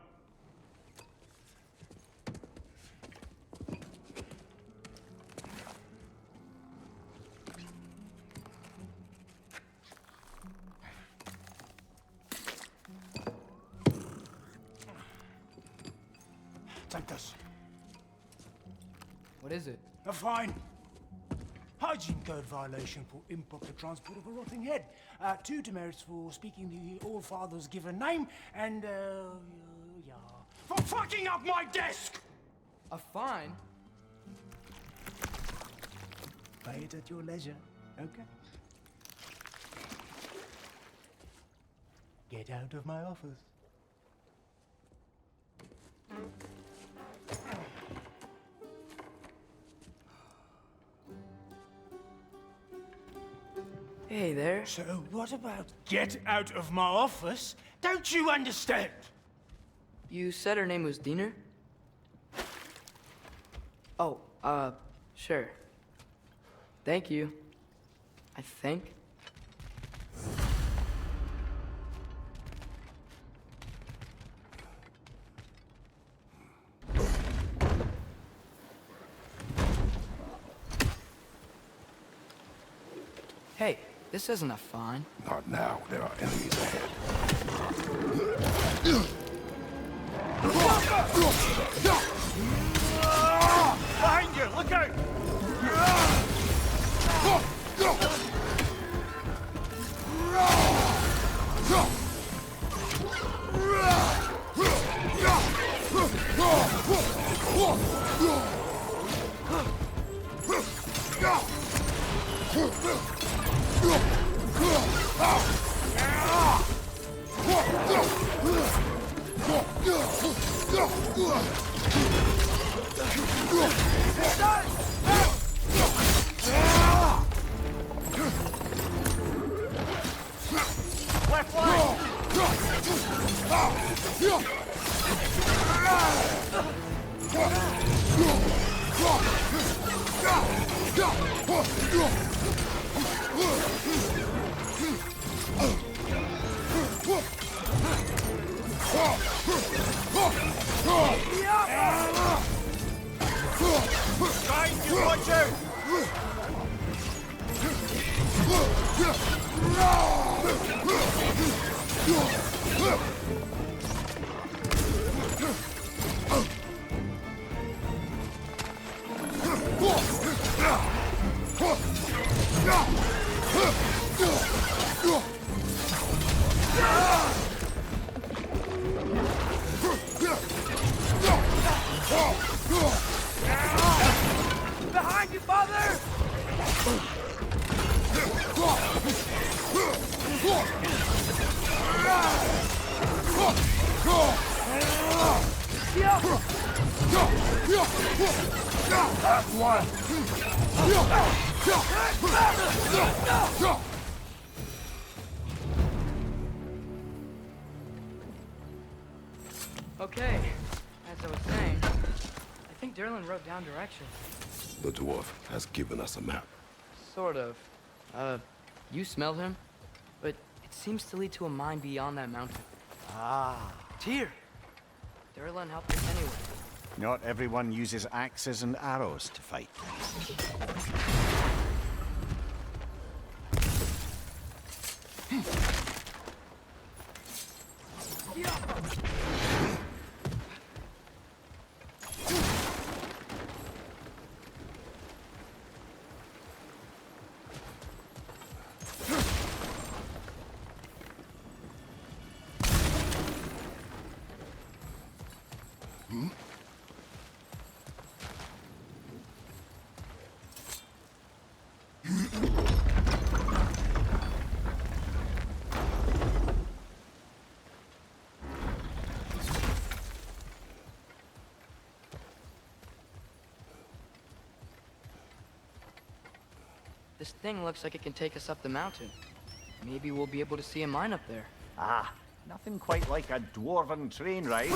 Take this. What is it? A fine. Hygiene code violation for improper transport of a rotting head. 2 demerits for speaking the All-Father's given name, and, yeah. For fucking up my desk! A fine? Pay it at your leisure, okay? Get out of my office. Hey there. So what about get out of my office? Don't you understand? You said her name was Diener? Oh, sure. Thank you. I think. Hey, this isn't a fine. Not now. There are enemies ahead. Behind you! Look out! Left line! Behind you, watch out! Behind you, father! Okay, as I was saying, I think Derlin wrote down directions. The dwarf has given us a map. Sort of. You smell him? But it seems to lead to a mine beyond that mountain. Ah. Tyr! Derlin helped us anyway. Not everyone uses axes and arrows to fight. This thing looks like it can take us up the mountain. Maybe we'll be able to see a mine up there. Ah, nothing quite like a dwarven train ride.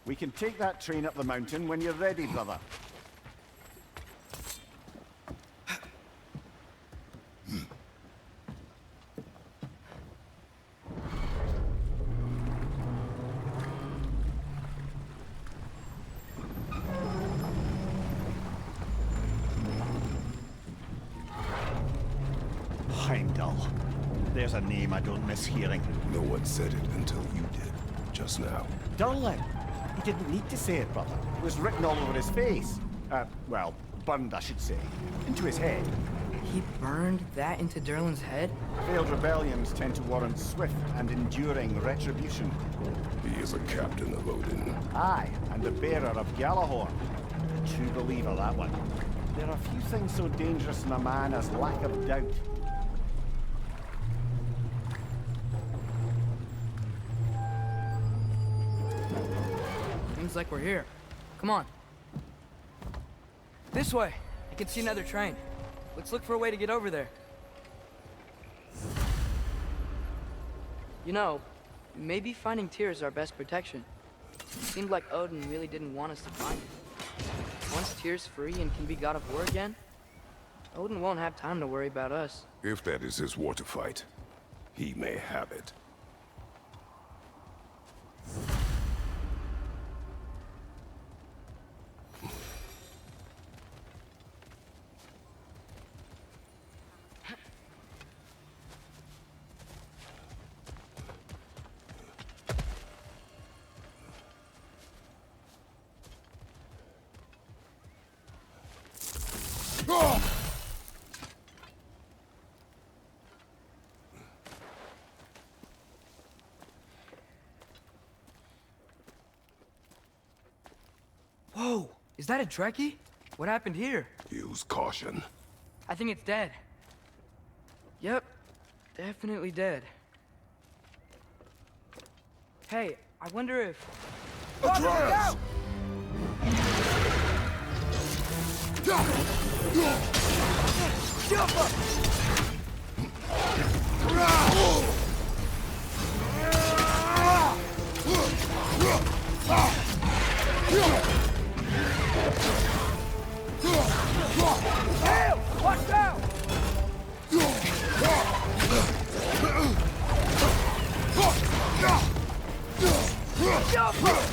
We can take that train up the mountain when you're ready, brother. Heimdall. There's a name I don't miss hearing. No one said it until you did, just now. Durlin. He didn't need to say it, brother. It was written all over his face. Well, burned, I should say. Into his head. He burned that into Derlin's head? Failed rebellions tend to warrant swift and enduring retribution. He is a captain of Odin. Aye, and the bearer of Galahorn. A true believer, that one. There are few things so dangerous in a man as lack of doubt. Seems like we're here. Come on. This way. I can see another train. Let's look for a way to get over there. You know, maybe finding Tyr is our best protection. It seemed like Odin really didn't want us to find him. Once Tyr's free and can be god of war again, Odin won't have time to worry about us. If that is his war to fight, he may have it. Whoa! Is that a Trekkie? What happened here? Use caution. I think it's dead. Yep, definitely dead. Hey, I wonder if... Atreus! Jump up! Hey, watch out! Jump up!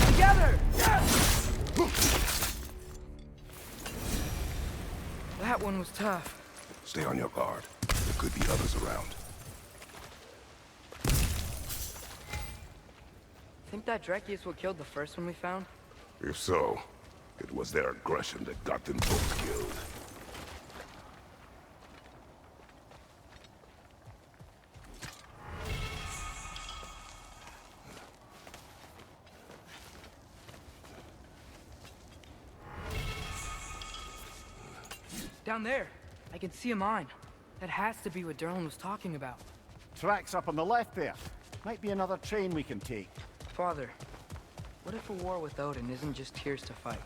Together! That one was tough. Stay on your guard. There could be others around. Think that Dreki is what killed the first one we found? If so, it was their aggression that got them both killed. Down there, I can see a mine. That has to be what Derlin was talking about. Tracks up on the left there. Might be another train we can take. Father, what if a war with Odin isn't just Tyr's to fight?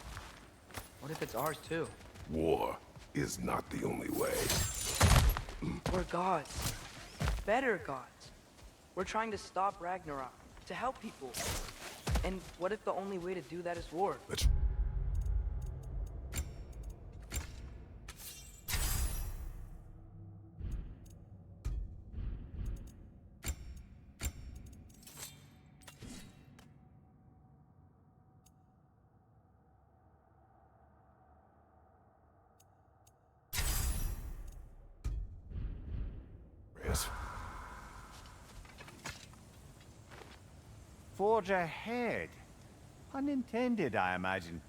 What if it's ours too? War is not the only way. We're gods. Better gods. We're trying to stop Ragnarok, to help people. And what if the only way to do that is war? Let's... Yes. Forge ahead. Unintended, I imagine.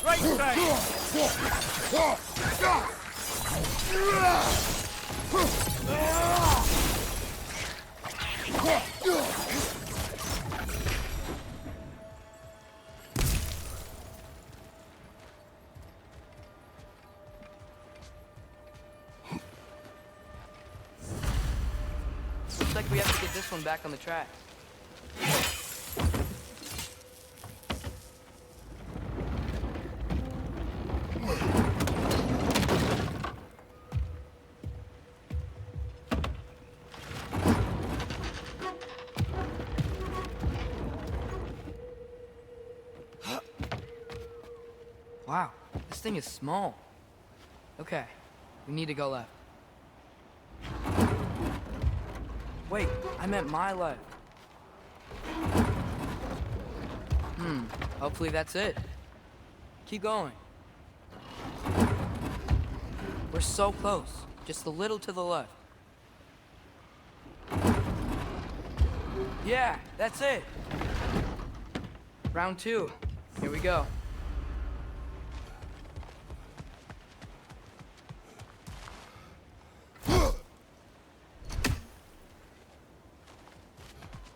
Right side! Looks like we have to get this one back on the track. Wow, this thing is small. Okay, we need to go left. Wait, I meant my left. Hopefully that's it. Keep going. We're so close, just a little to the left. Yeah, that's it. Round 2, here we go.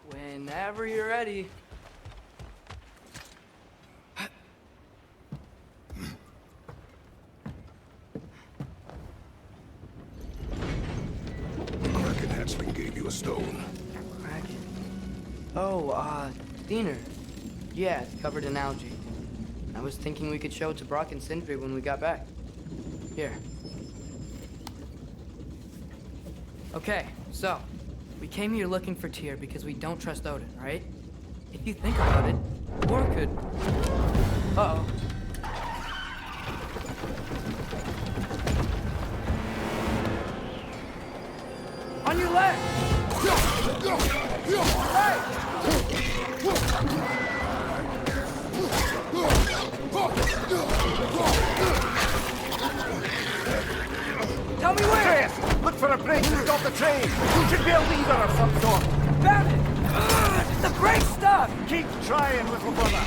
Whenever you're ready. Kraken hatchling gave you a stone. Kraken. Oh, Diener. Yeah, it's covered in algae. I was thinking we could show it to Brock and Sindri when we got back. Here. Okay, so, we came here looking for Tyr because we don't trust Odin, right? If you think about it, War could... Uh-oh. On your left! Tell me where! Look for a bridge to stop the train! Should be a lever of some sort! Found it! The brake stuff! Keep trying, little brother!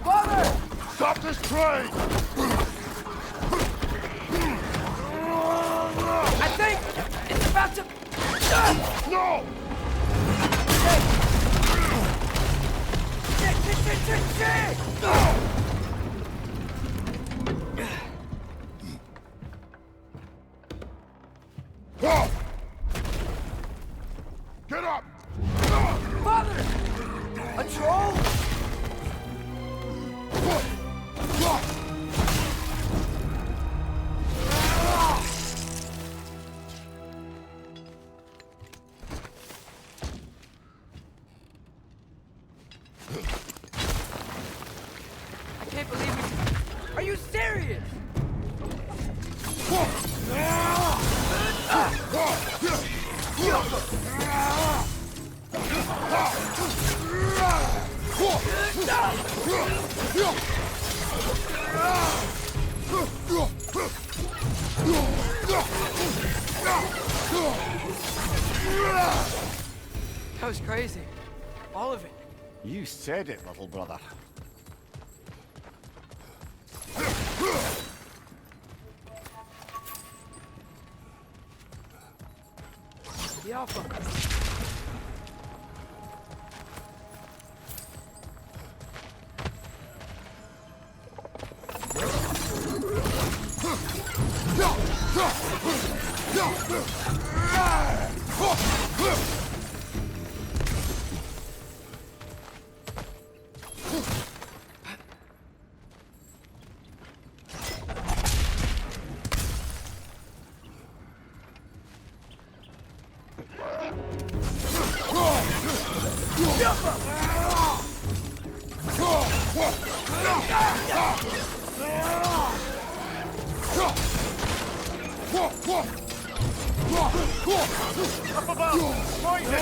Father! Stop this train! I think it's about to... No! Shit! Get up! Father! A troll? I can't believe it. Are you serious? That was crazy. All of it. You said it, little brother. The Alpha. Up above! Point it!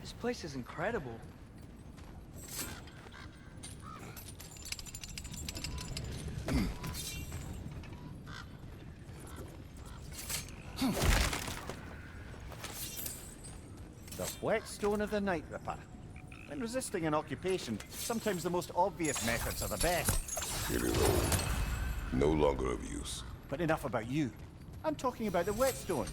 This place is incredible. The whetstone of the Night Ripper. When resisting an occupation, sometimes the most obvious methods are the best. It is old. No longer of use. But enough about you. I'm talking about the whetstone.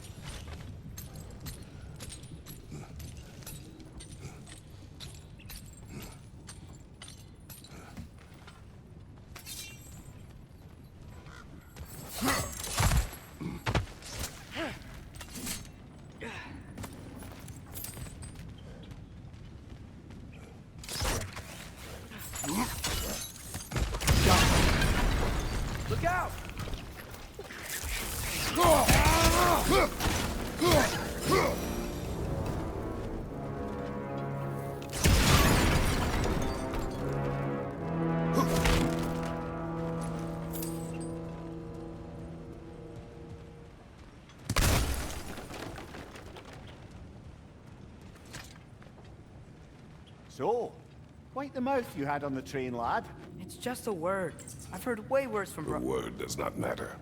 Look out! So, quite the mouth you had on the train, lad. It's just a word. I've heard way worse from The word does not matter.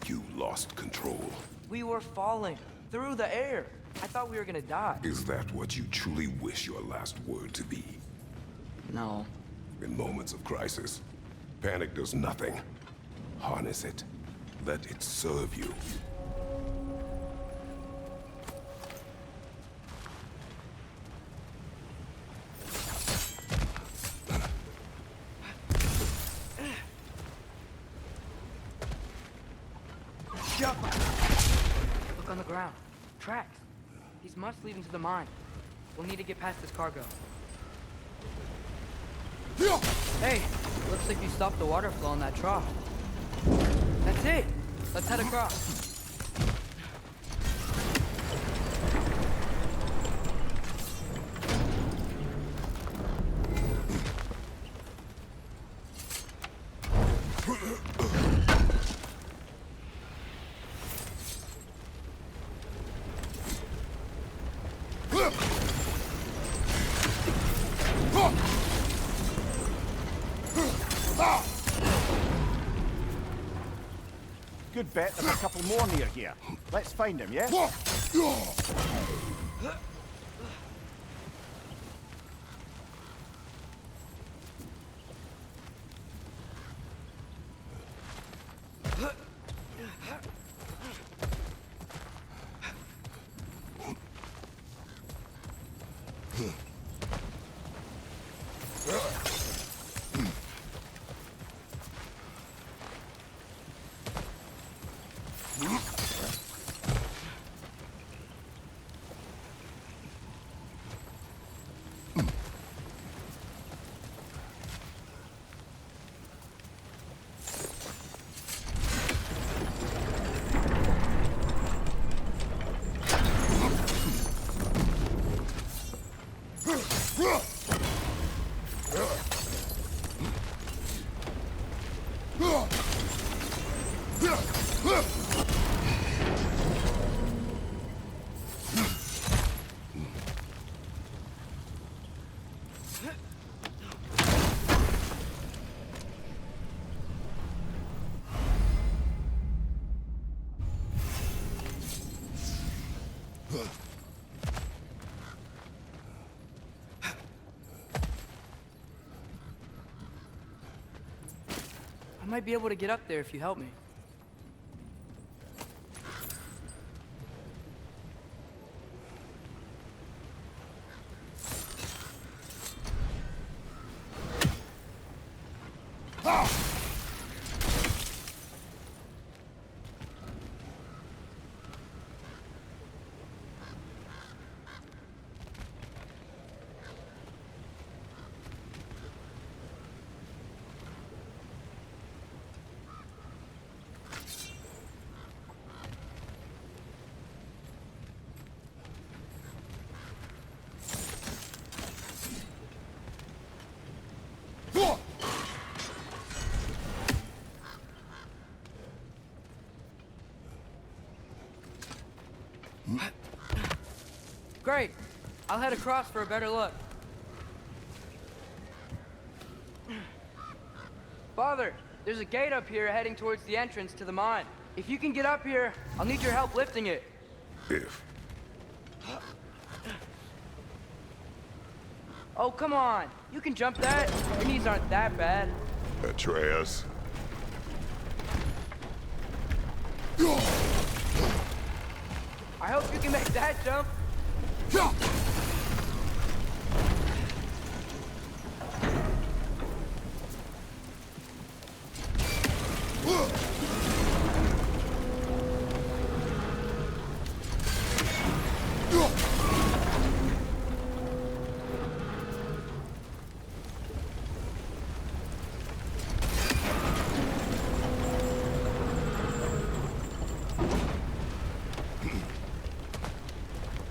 You lost control. We were falling through the air. I thought we were gonna die. Is that what you truly wish your last word to be? No. In moments of crisis, panic does nothing. Harness it. Let it serve you. Look on the ground. Tracks. These must lead into the mine. We'll need to get past this cargo. Hey, looks like you stopped the water flow in that trough. That's it. Let's head across. Good bet there's a couple more near here. Let's find him, yeah? I might be able to get up there if you help me. Great. I'll head across for a better look. Father, there's a gate up here heading towards the entrance to the mine. If you can get up here, I'll need your help lifting it. If. Oh, come on. You can jump that. Your knees aren't that bad. Atreus. I hope you can make that jump.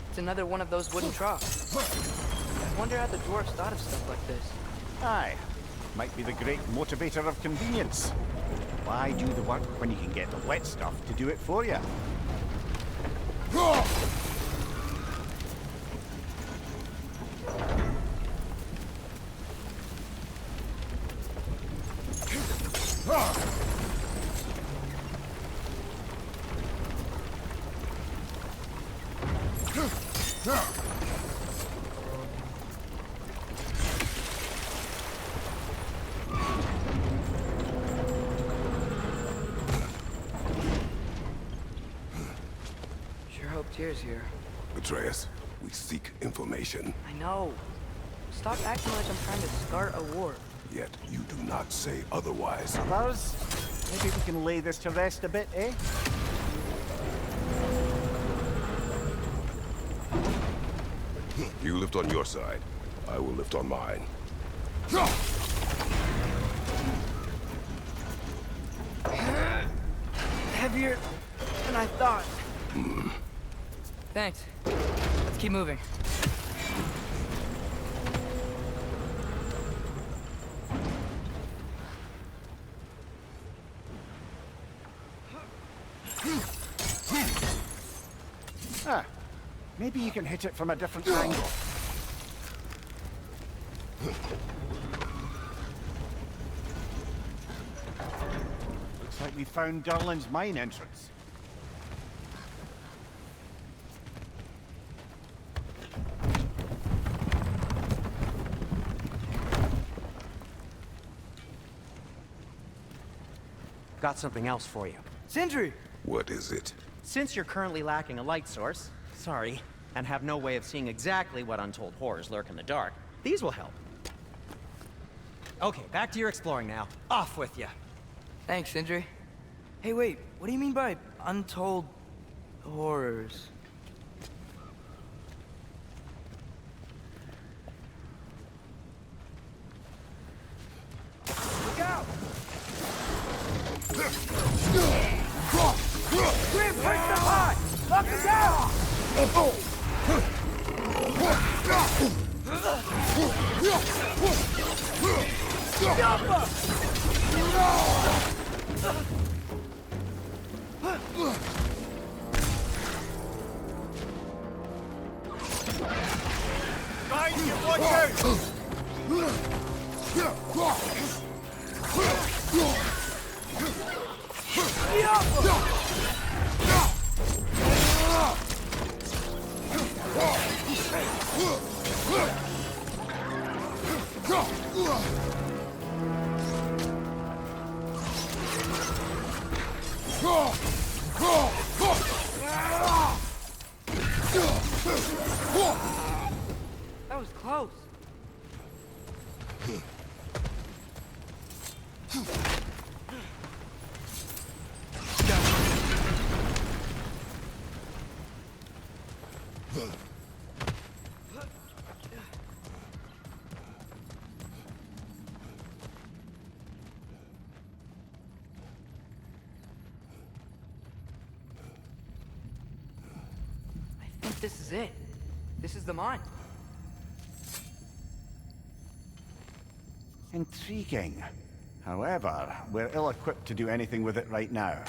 It's another one of those wooden troughs. I wonder how the dwarves thought of stuff like this. Aye. Might be the great motivator of convenience. Why do the work when you can get the wet stuff to do it for you? Sure hope Tyr's here. Atreus, we seek information, I know. Stop acting like I'm trying to start a war. yet you do not say otherwise. Others? Maybe we can lay this to rest a bit, eh? You lift on your side. I will lift on mine. Heavier than I thought. Thanks. Let's keep moving. Ah, maybe you can hit it from a different angle. Looks like we found Durlin's mine entrance. Got something else for you. Sindri! What is it? Since you're currently lacking a light source, sorry, and have no way of seeing exactly what untold horrors lurk in the dark, these will help. Okay, back to your exploring now. Off with you. Thanks, Sindri. Hey, wait. What do you mean by untold horrors? Look out! Grim, push the pot! Knock him down! Guys, you watch out! That was close. I think this is it. This is the mine. Intriguing. However, we're ill-equipped to do anything with it right now.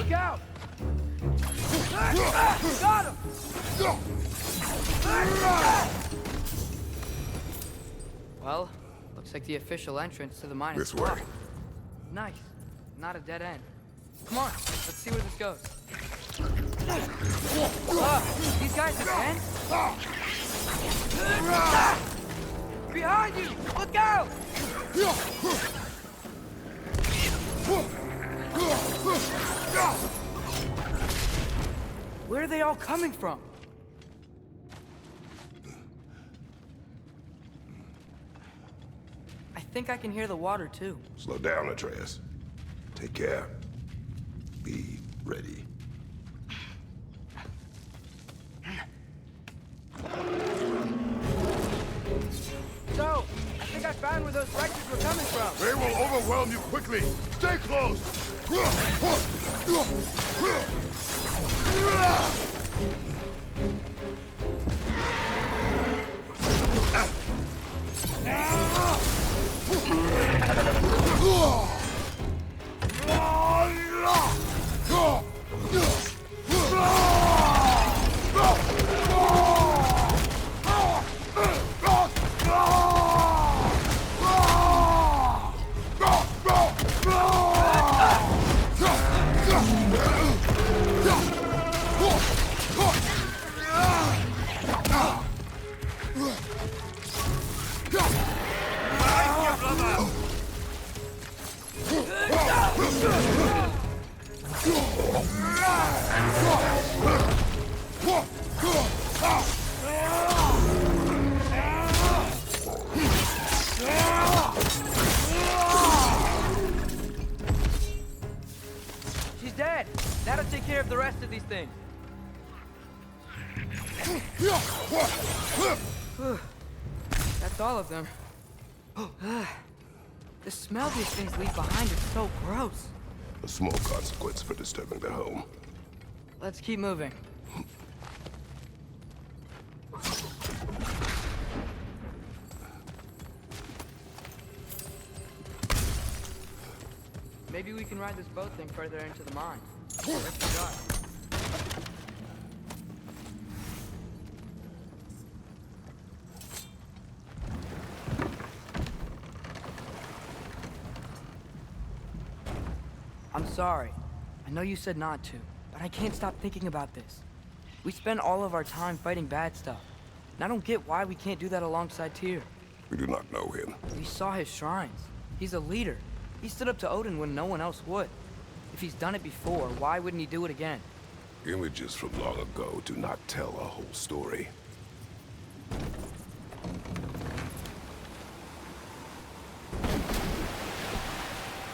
Look out! Got him! Well, looks like the official entrance to the mine is This way. blocked. Nice. Not a dead end. Come on, let's see where this goes. These guys again? Behind you! Look out! Where are they all coming from? I think I can hear the water too. Slow down, Atreus. Take care. Be ready. So, I think I found where those wretches were coming from. They will overwhelm you quickly. Stay close. She's dead. That'll take care of the rest of these things. That's all of them. The smell these things leave behind is so gross. A small consequence for disturbing their home. Let's keep moving. Maybe we can ride this boat thing further into the mine. Let's go. I'm sorry. I know you said not to, but I can't stop thinking about this. We spend all of our time fighting bad stuff, and I don't get why we can't do that alongside Tyr. We do not know him. We saw his shrines. He's a leader. He stood up to Odin when no one else would. If he's done it before, why wouldn't he do it again? Images from long ago do not tell a whole story.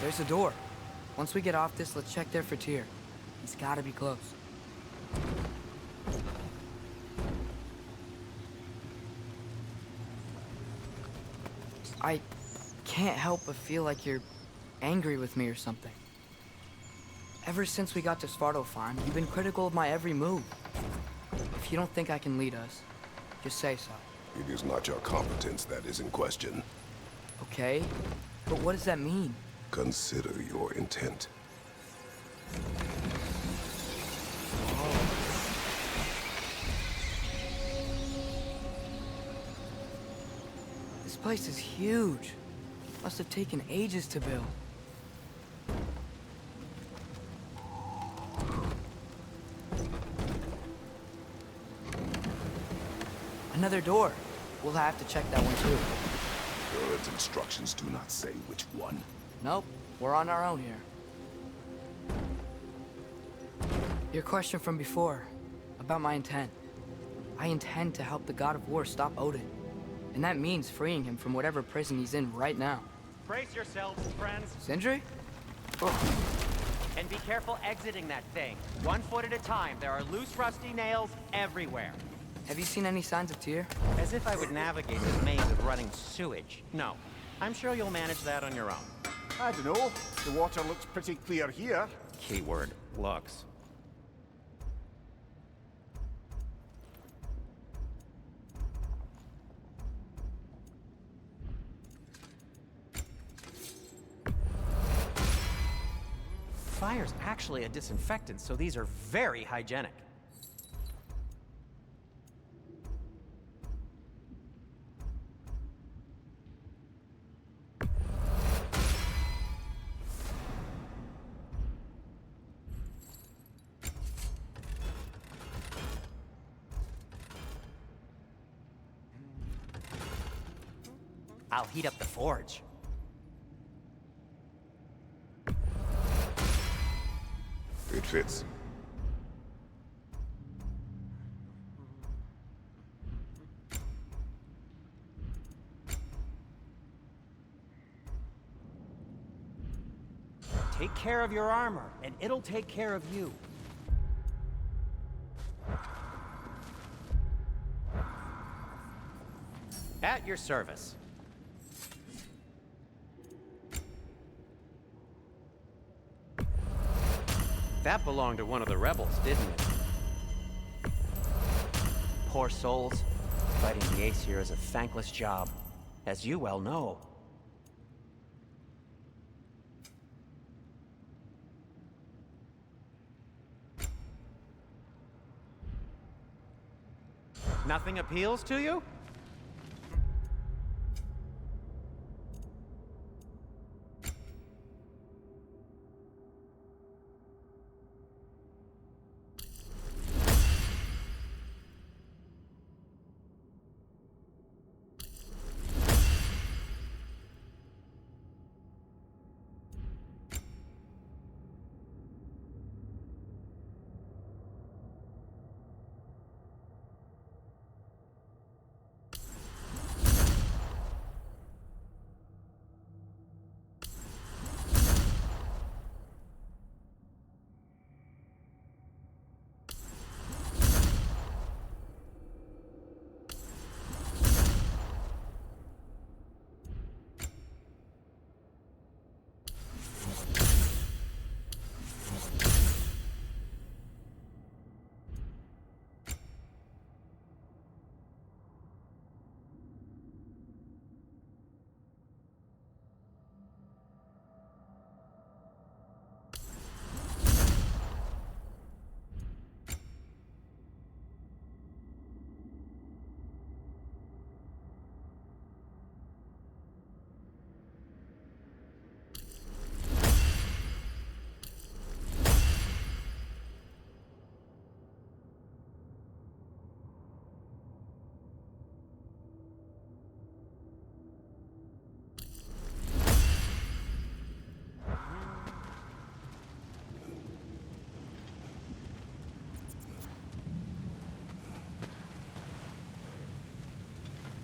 There's a door. Once we get off this, let's check there for Tyr. He's gotta be close. I can't help but feel like you're angry with me or something. Ever since we got to Svartalfheim, you've been critical of my every move. If you don't think I can lead us, just say so. It is not your competence that is in question. Okay? But what does that mean? Consider your intent. This place is huge. Must have taken ages to build. Another door. We'll have to check that one too. God's instructions do not say which one. Nope, we're on our own here. Your question from before, about my intent. I intend to help the God of War stop Odin. And that means freeing him from whatever prison he's in right now. Brace yourselves, friends, Sindri? and be careful exiting that thing. 1 foot at a time. There are loose, rusty nails everywhere. Have you seen any signs of Tyr? As if I would navigate this maze of running sewage. No. I'm sure you'll manage that on your own. I don't know. The water looks pretty clear here. Keyword, looks. fire's actually a disinfectant, so these are very hygienic. I'll heat up the forge. It fits. Take care of your armor, and it'll take care of you. At your service. That belonged to one of the rebels, didn't it? Poor souls. Fighting the Aesir is a thankless job, as you well know. Nothing appeals to you?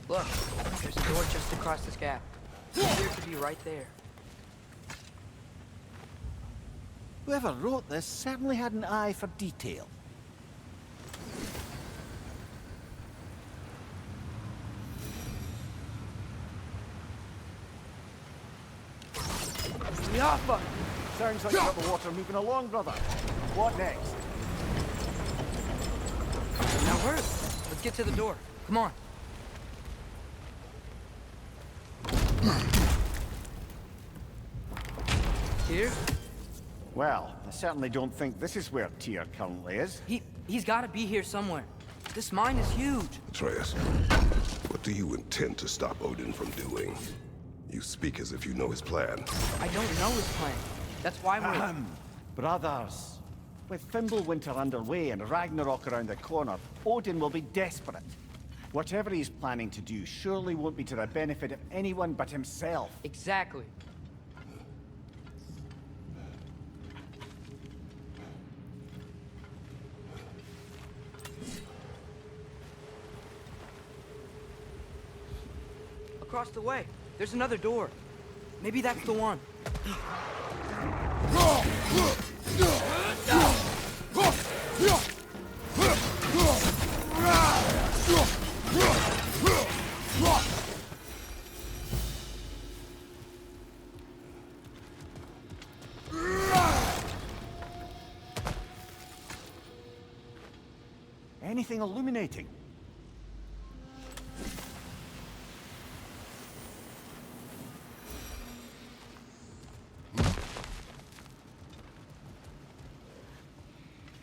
Look, there's a door just across this gap. It appears to be right there. Whoever wrote this certainly had an eye for detail. Yaffa! Sounds like you got the water moving along, brother. What next? Now hurry! Let's get to the door. Come on. Here? Well, I certainly don't think this is where Tyr currently is. He's gotta be here somewhere. This mine is huge. Atreus, what do you intend to stop Odin from doing? You speak as if you know his plan. I don't know his plan. That's why we're... Brothers, with Fimbulwinter underway and Ragnarok around the corner, Odin will be desperate. Whatever he's planning to do surely won't be to the benefit of anyone but himself. Exactly. Across the way, there's another door. Maybe that's the one. Anything illuminating?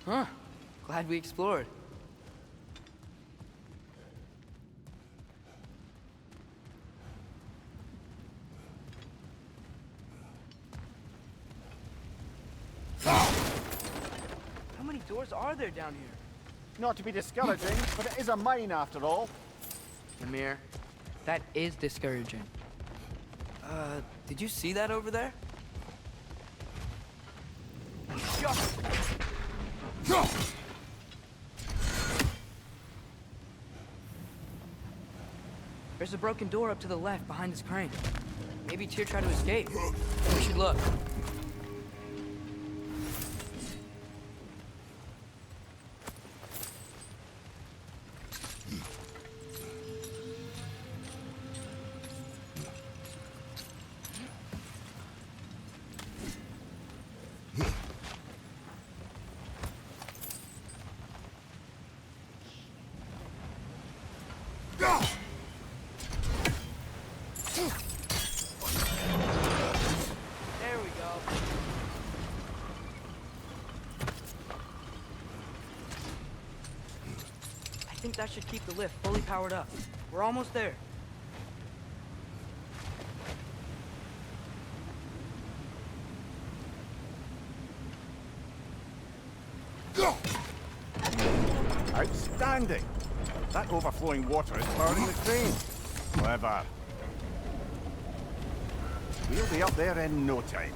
Huh. Glad we explored. How many doors are there down here? Not to be discouraging, but it is a mine after all. Namir, that is discouraging. Did you see that over there? There's a broken door up to the left behind this crane. Maybe Tyr tried to escape. We should look. There we go. I think that should keep the lift fully powered up. We're almost there. Outstanding! That overflowing water is powering the crane. Clever. We'll be up there in no time.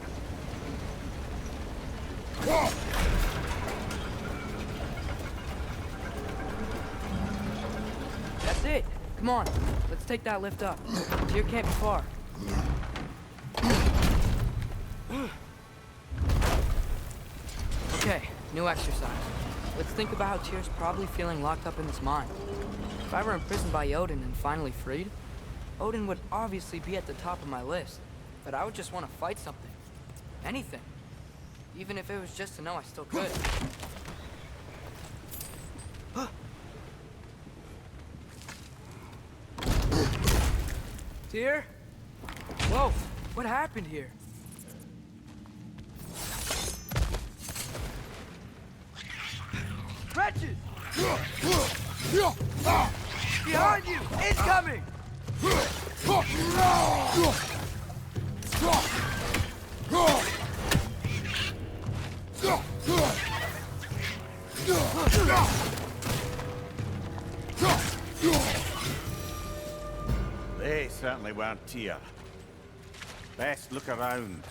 That's it. Come on. Let's take that lift up. Tyr can't be far. Okay, new exercise. Let's think about how Tyr's probably feeling locked up in this mine. If I were imprisoned by Odin and finally freed, Odin would obviously be at the top of my list. But I would just want to fight something. Anything. Even if it was just to know I still could. Tyr? Whoa, what happened here? Wretches! Behind you! Incoming! They certainly weren't Tyr. Best look around.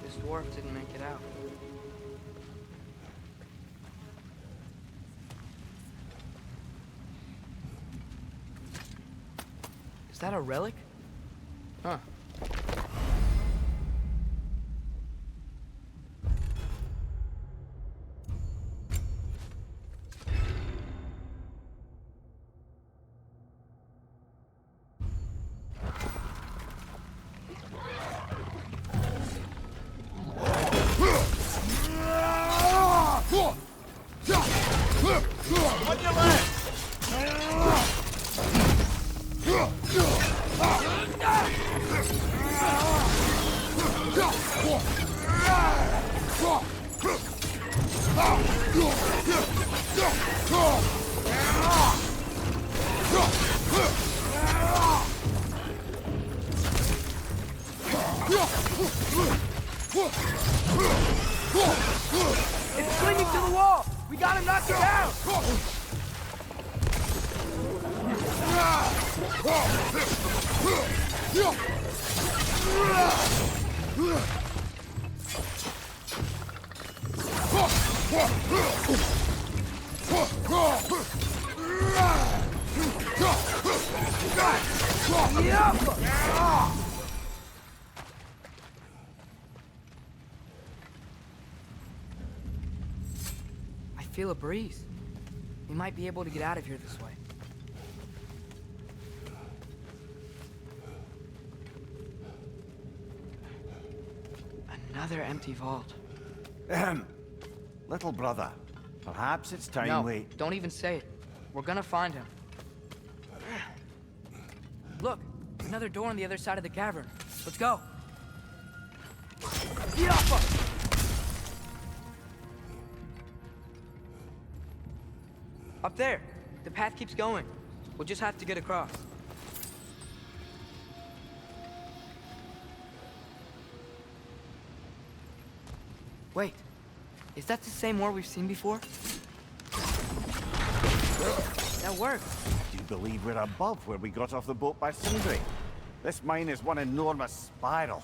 This dwarf didn't make it out. Is that a relic? Huh. On your left! It's clinging to the wall! We gotta knock it down! I feel a breeze. We might be able to get out of here this way. Another empty vault. Little brother, perhaps it's time No, we... don't even say it. We're gonna find him. Look, Another door on the other side of the cavern. Let's go. Get off us! Up there. The path keeps going. We'll just have to get across. Wait. Is that the same war we've seen before? That worked. Do you believe we're above where we got off the boat by Sindri? This mine is one enormous spiral.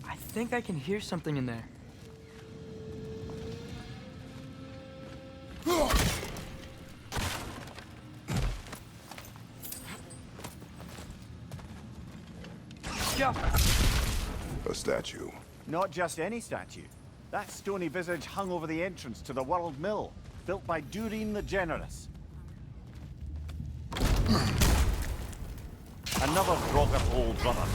I think I can hear something in there. Go! A statue. Not just any statue. That stony visage hung over the entrance to the World Mill, built by Durin the Generous. Another Droggart old brother.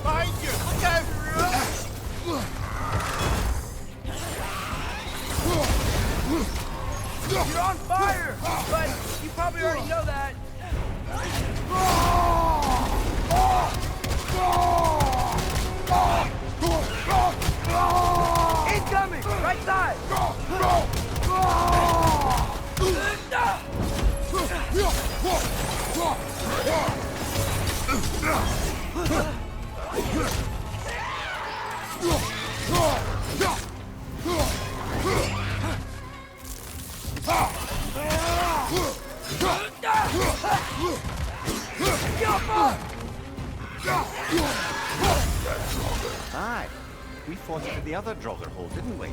Behind you! Look out! You're on fire! But you probably already know that. Incoming! Right side! Aye. We fought it at the other Draugr hole, didn't we?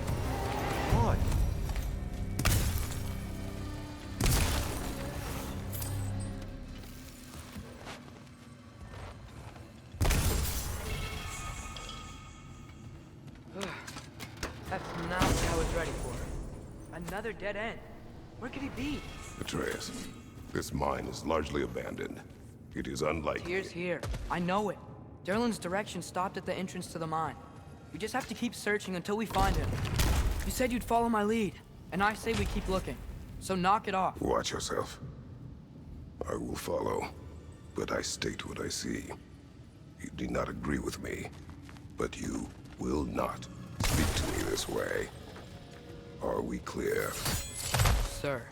Boy. That's not what I was ready for. Another dead end. Where could he be? Atreus, this mine is largely abandoned. It is unlikely. Tyr's here. I know it. Derlin's direction stopped at the entrance to the mine. We just have to keep searching until we find him. You said you'd follow my lead, and I say we keep looking. So knock it off. Watch yourself. I will follow, but I state what I see. You do not agree with me, but you will not speak to me this way. Are we clear? Sir.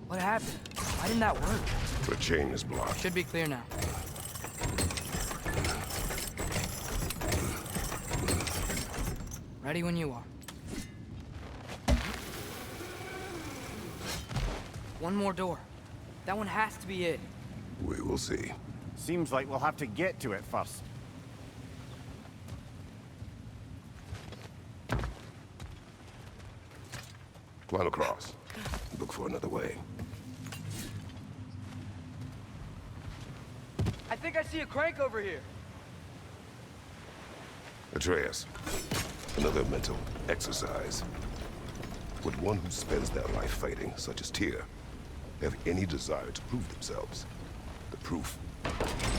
What happened? Why didn't that work? The chain is blocked. Should be clear now. Ready when you are. One more door. That one has to be it. We will see. Seems like we'll have to get to it first. Climb across. Look for another way. I think I see a crank over here. Atreus, another mental exercise. Would one who spends their life fighting, such as Tyr, have any desire to prove themselves? The proof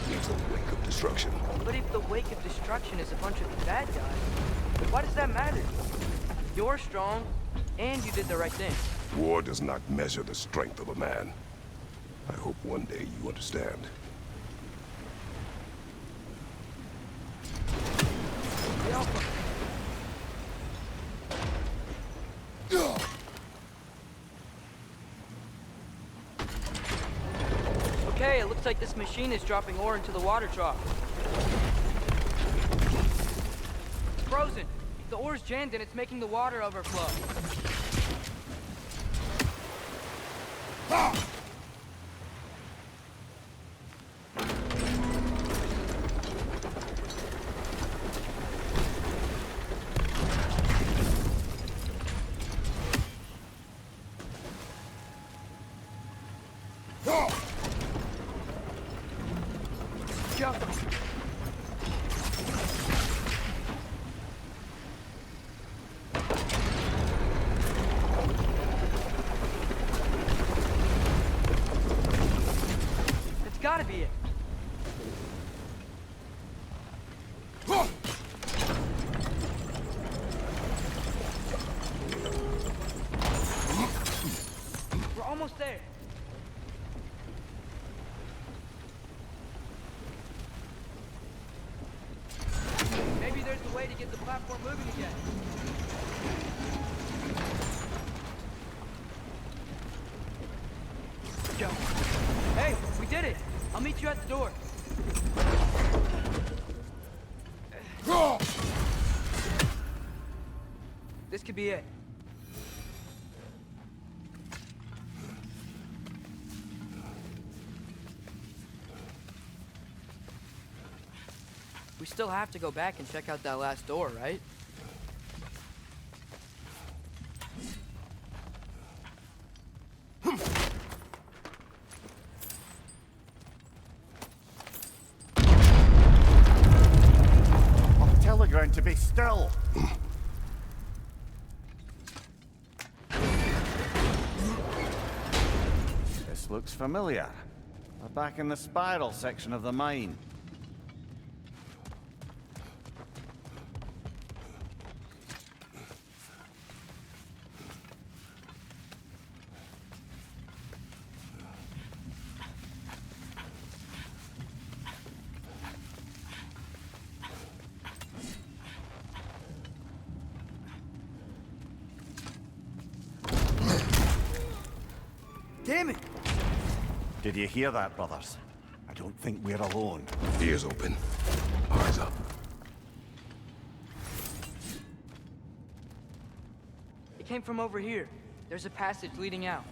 leaves a wake of destruction. But if the wake of destruction is a bunch of bad guys, why does that matter? You're strong, and you did the right thing. War does not measure the strength of a man. I hope one day you understand. Okay, it looks like this machine is dropping ore into the water trough. It's frozen. The ore's jammed and it's making the water overflow. Jump. That's gotta be it. We're almost there. Maybe there's a way to get the platform moving again. Go. Hey, we did it! I'll meet you at the door. This could be it. We still have to go back and check out that last door, right? I'll tell the ground to be still. This looks familiar. We're back in the spiral section of the mine. Damn it! Did you hear that, brothers? I don't think we're alone. Ears open. Eyes up. It came from over here. There's a passage leading out.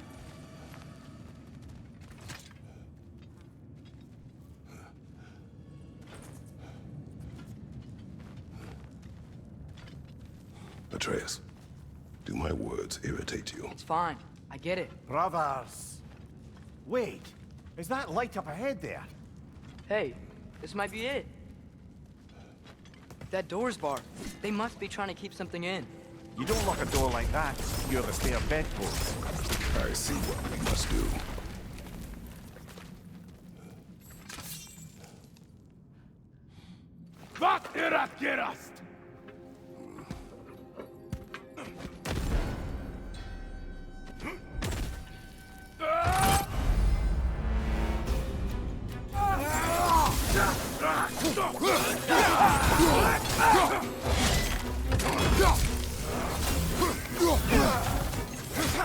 Atreus, do my words irritate you? It's fine. I get it. Brothers! Wait, is that light up ahead there? Hey, this might be it. That door's barred. They must be trying to keep something in. You don't lock a door like that to secure the spare bedpost. I see what we must do. Wat erat gerast!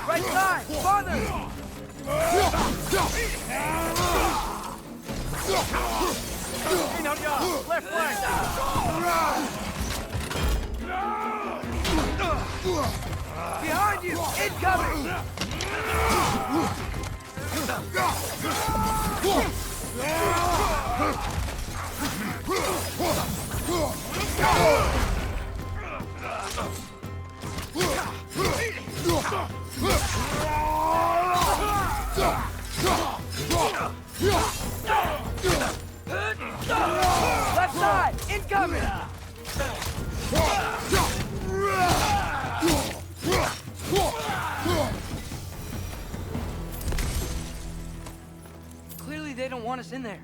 Right side! Farther! In on ya! Left flank! Behind you! Incoming! Left side, incoming! Clearly they don't want us in there.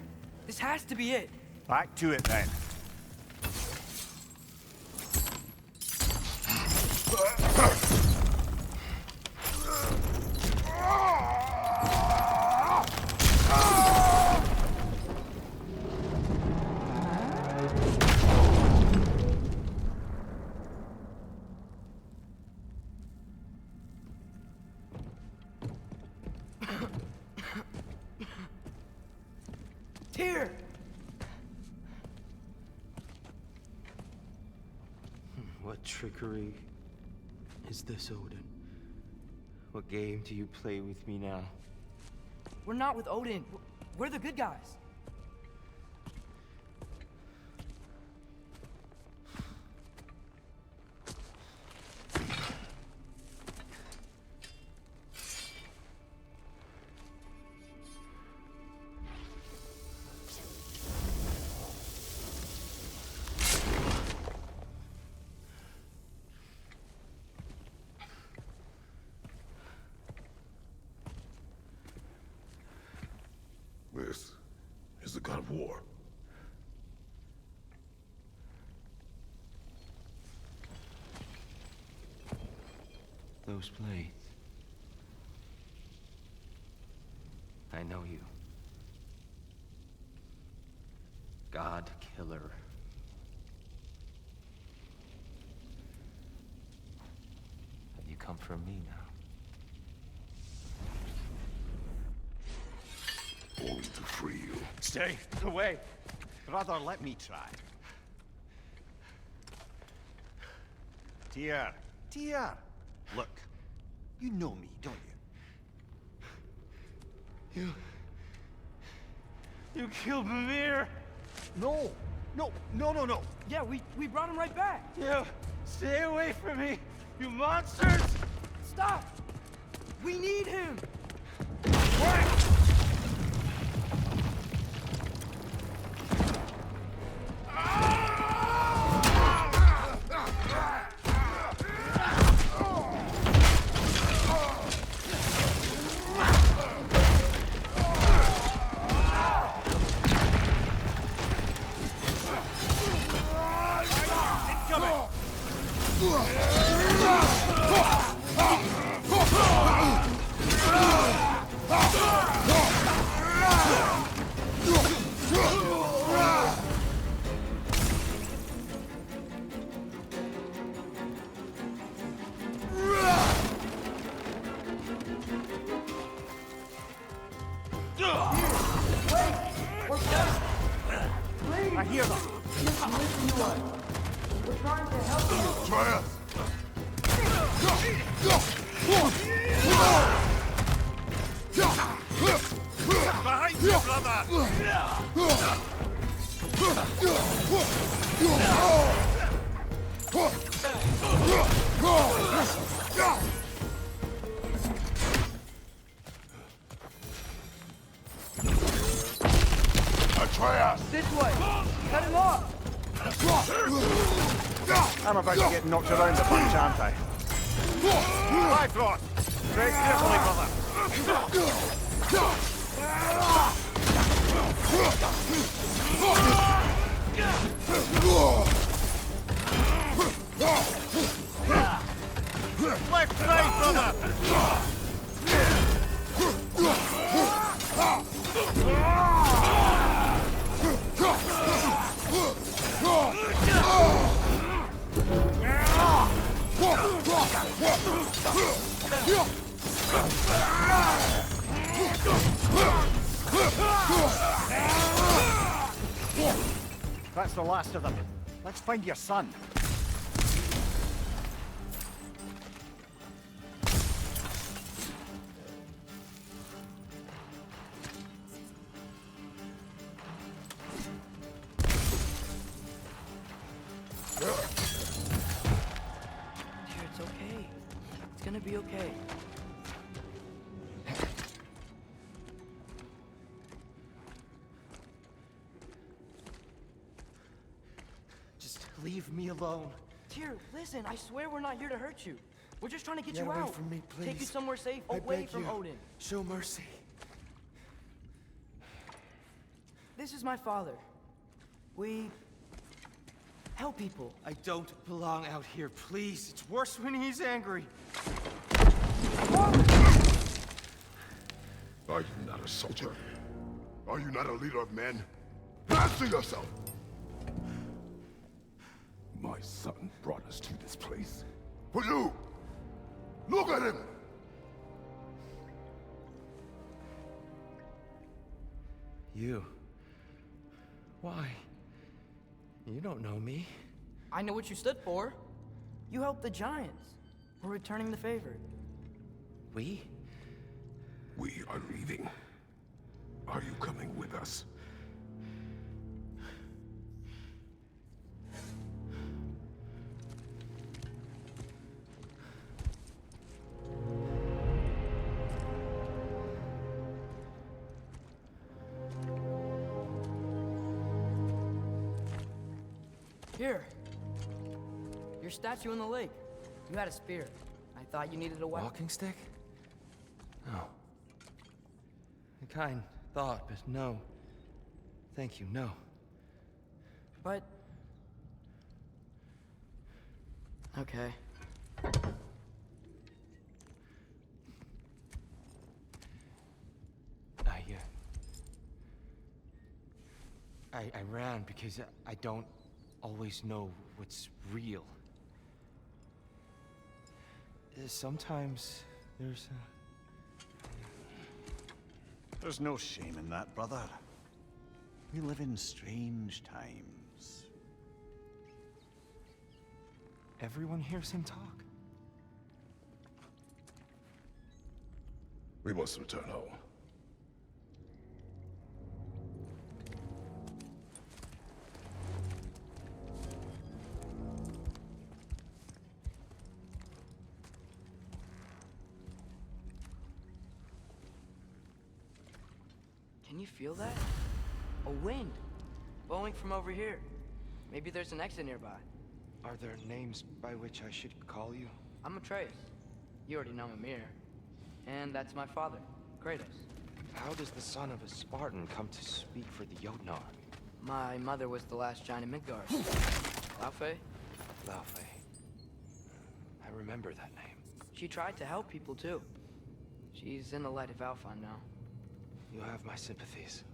This has to be it. Back to it then. Here! What trickery is this, Odin? What game do you play with me now? We're not with Odin. We're the good guys. This is the god of war. Those blades. I know you. God Killer. Have you come for me now? Only to free you. Stay away. Brother, let me try. Tyr. Tyr. Look, you know me, don't you? You killed Mimir! No. Yeah, we brought him right back. You stay away from me, you monsters! Stop! We need him! I hear them. We're trying to help you. Try us! Behind you, brother! Try us! This way! Cut him off! I'm about to get knocked around a bunch, aren't I? Bifrost! Tread carefully, brother! Left side, brother! That's the last of them. Let's find your son. It's gonna be okay. Just leave me alone. Tyr, listen, I swear we're not here to hurt you. We're just trying to get Get you away out. from me, Take you please. somewhere safe, I away beg from you. Odin. Show mercy. This is my father. We help people. I don't belong out here, please. It's worse when he's angry. Are you not a soldier? Are you not a leader of men? Answer yourself! My son brought us to this place. For you! Look at him! You. Why? You don't know me. I know what you stood for. You helped the giants. We're returning the favor. We? We are leaving. Are you coming with us? Here. Your statue in the lake. You had a spear. I thought you needed a weapon. Walking stick? No. A kind thought, but no. Thank you, no. But... Okay. I ran because I don't always know what's real. Sometimes there's There's no shame in that, brother. We live in strange times. Everyone hears him talk. We must return home. Can you feel that? A wind. Blowing from over here. Maybe there's an exit nearby. Are there names by which I should call you? I'm Atreus. You already know Mimir. And that's my father, Kratos. How does the son of a Spartan come to speak for the Jotnar? My mother was the last giant in Midgard. Laufey? Laufey. I remember that name. She tried to help people too. She's in the light of Alphon now. You have my sympathies.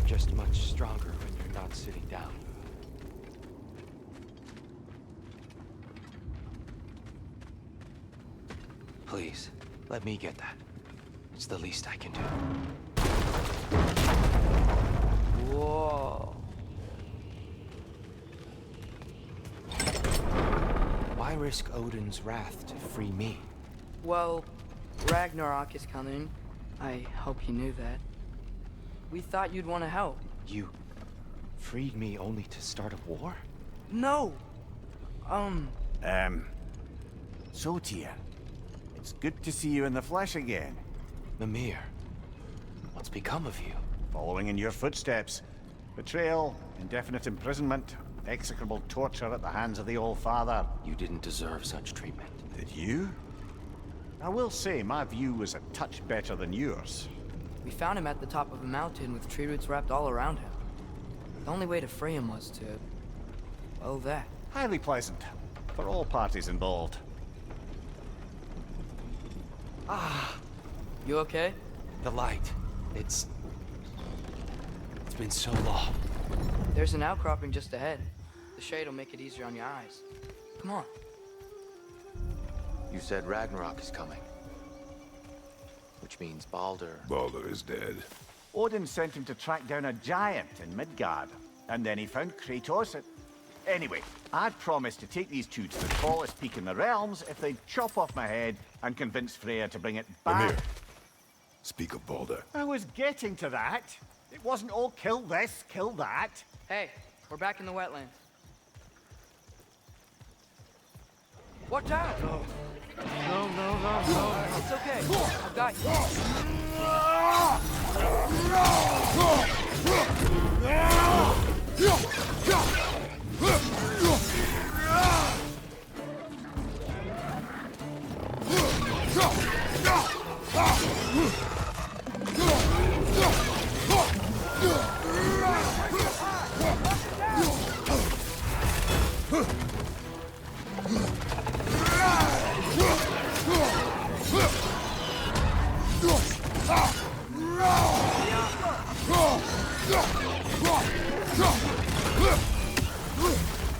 Just much stronger when you're not sitting down. Please, let me get that. It's the least I can do. Whoa. Why risk Odin's wrath to free me? Well, Ragnarok is coming. I hope you knew that. We thought you'd want to help. You freed me only to start a war? No! So Tyr, it's good to see you in the flesh again. Mimir, what's become of you? Following in your footsteps. Betrayal, indefinite imprisonment, execrable torture at the hands of the Old Father. You didn't deserve such treatment. Did you? I will say, my view was a touch better than yours. We found him at the top of a mountain with tree roots wrapped all around him. The only way to free him was to... well, that. Highly pleasant. For all parties involved. You okay? The light. It's been so long. There's an outcropping just ahead. The shade will make it easier on your eyes. Come on. You said Ragnarok is coming. Which means Baldur. Baldur is dead. Odin sent him to track down a giant in Midgard, and then he found Kratos at... Anyway, I'd promised to take these two to the tallest peak in the realms if they'd chop off my head and convince Freya to bring it back. Amir, speak of Baldur. I was getting to that. It wasn't all kill this, kill that. Hey, we're back in the wetlands. Watch out! No. It's okay. I've got you.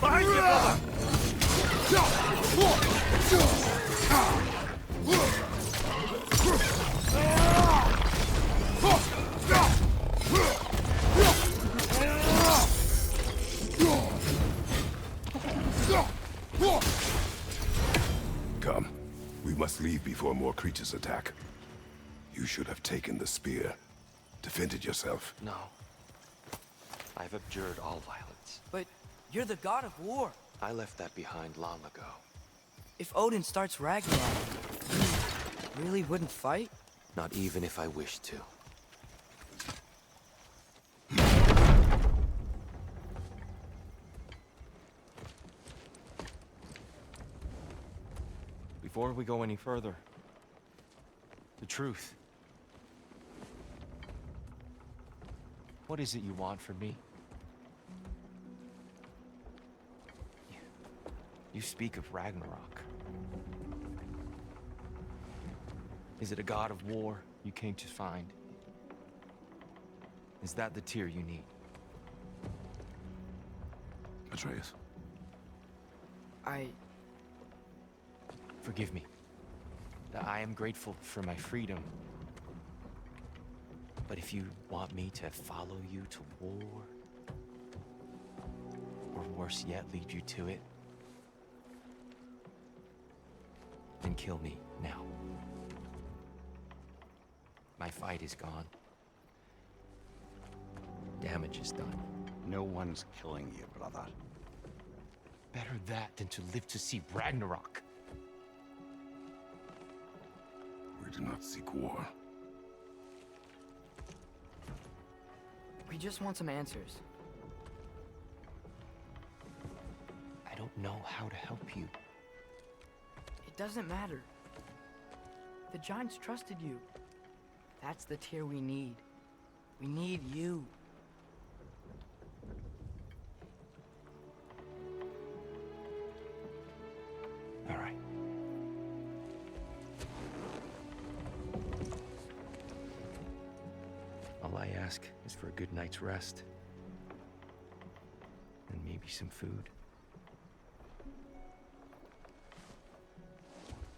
Behind you, brother! Come. We must leave before more creatures attack. You should have taken the spear. Defended yourself. No. I've abjured all violence. But you're the god of war. I left that behind long ago. If Odin starts Ragnarok, you really wouldn't fight? Not even if I wished to. Before we go any further, the truth. What is it you want from me? You speak of Ragnarok. Is it a god of war you came to find? Is that the tear you need? Atreus. Forgive me. I am grateful for my freedom. But if you want me to follow you to war, or worse yet, lead you to it, then kill me now. My fight is gone. Damage is done. No one's killing you, brother. Better that than to live to see Ragnarok. We do not seek war. We just want some answers. I don't know how to help you. It doesn't matter. The giants trusted you. That's the tear we need. We need you. All right. All I ask is for a good night's rest. And maybe some food.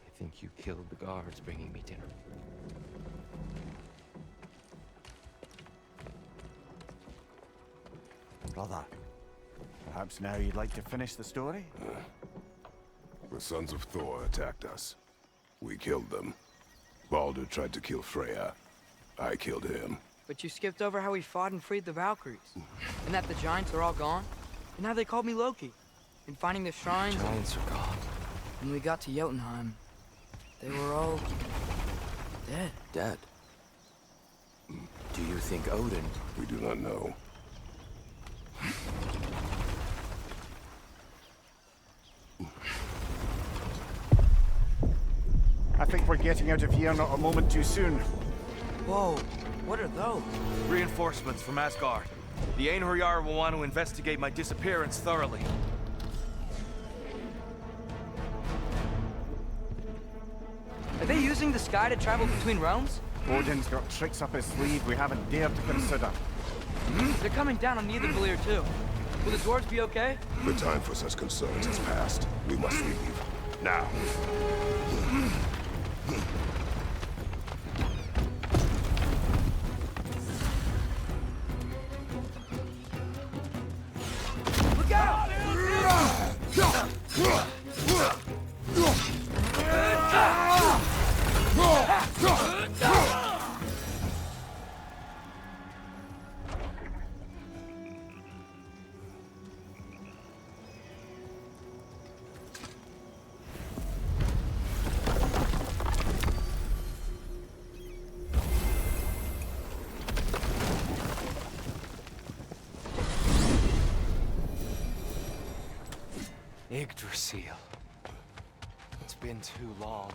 I think you killed the guards bringing me dinner. Brother, perhaps now you'd like to finish the story? The sons of Thor attacked us. We killed them. Baldur tried to kill Freya. I killed him. But you skipped over how we fought and freed the Valkyries. And that the giants are all gone. And how they called me Loki. And finding the shrines. Giants are gone. When we got to Jotunheim, they were all dead. Dead? Do you think Odin? We do not know. I think we're getting out of here not a moment too soon. Whoa, what are those? Reinforcements from Asgard. The Einherjar will want to investigate my disappearance thoroughly. Are they using the sky to travel between realms? Odin's got tricks up his sleeve we haven't dared to consider. They're coming down on Nidavellir too. Will the dwarves be okay? The time for such concerns has passed. We must leave. Now. Look out! Yggdrasil. It's been too long.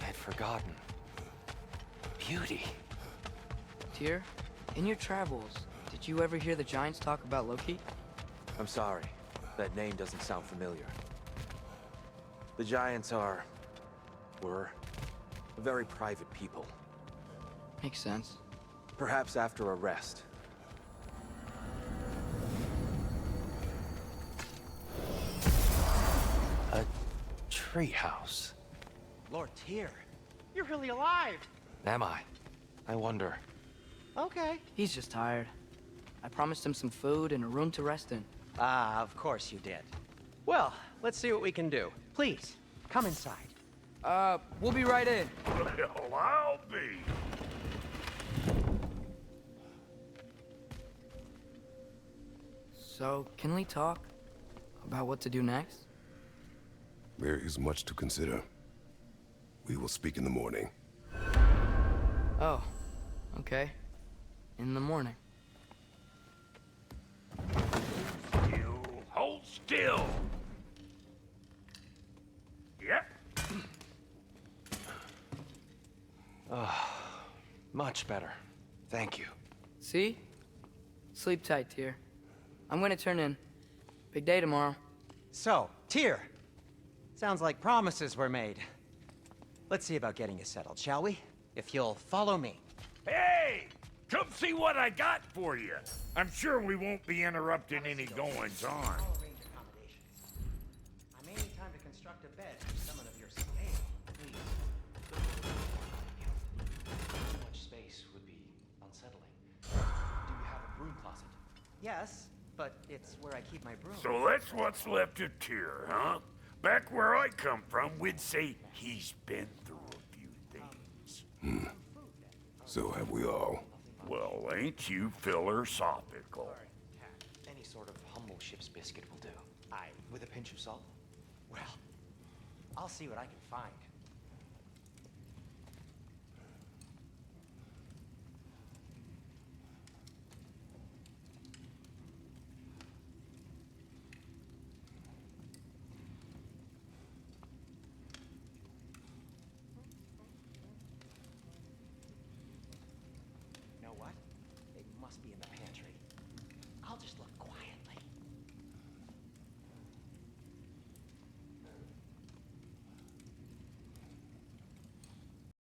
I had forgotten. Beauty. Tyr, in your travels, did you ever hear the giants talk about Loki? I'm sorry. That name doesn't sound familiar. The Giants were a very private people. Makes sense. Perhaps after a rest. A treehouse. Lord Tyr, you're really alive. Am I? I wonder. Okay. He's just tired. I promised him some food and a room to rest in. Ah, of course you did. Well, let's see what we can do. Please, come inside. We'll be right in. Well, I'll be. So, can we talk about what to do next? There is much to consider. We will speak in the morning. Oh, okay. In the morning. You hold still. Yep. Much better. Thank you. See? Sleep tight, Tyr. I'm gonna turn in. Big day tomorrow. So, Tyr, sounds like promises were made. Let's see about getting you settled, shall we? If you'll follow me. Hey! Come see what I got for you. I'm sure we won't be interrupting any goings-on. I may need time to construct a bed for someone of your scale. Please. Too much space would be unsettling. Do you have a broom closet? Yes, but it's where I keep my broom. So that's what's left of Tyr, huh? Back where I come from, we'd say he's been through a few things. So have we all. Well, ain't you philosophical? Any sort of humble ship's biscuit will do. I... With a pinch of salt? Well, I'll see what I can find.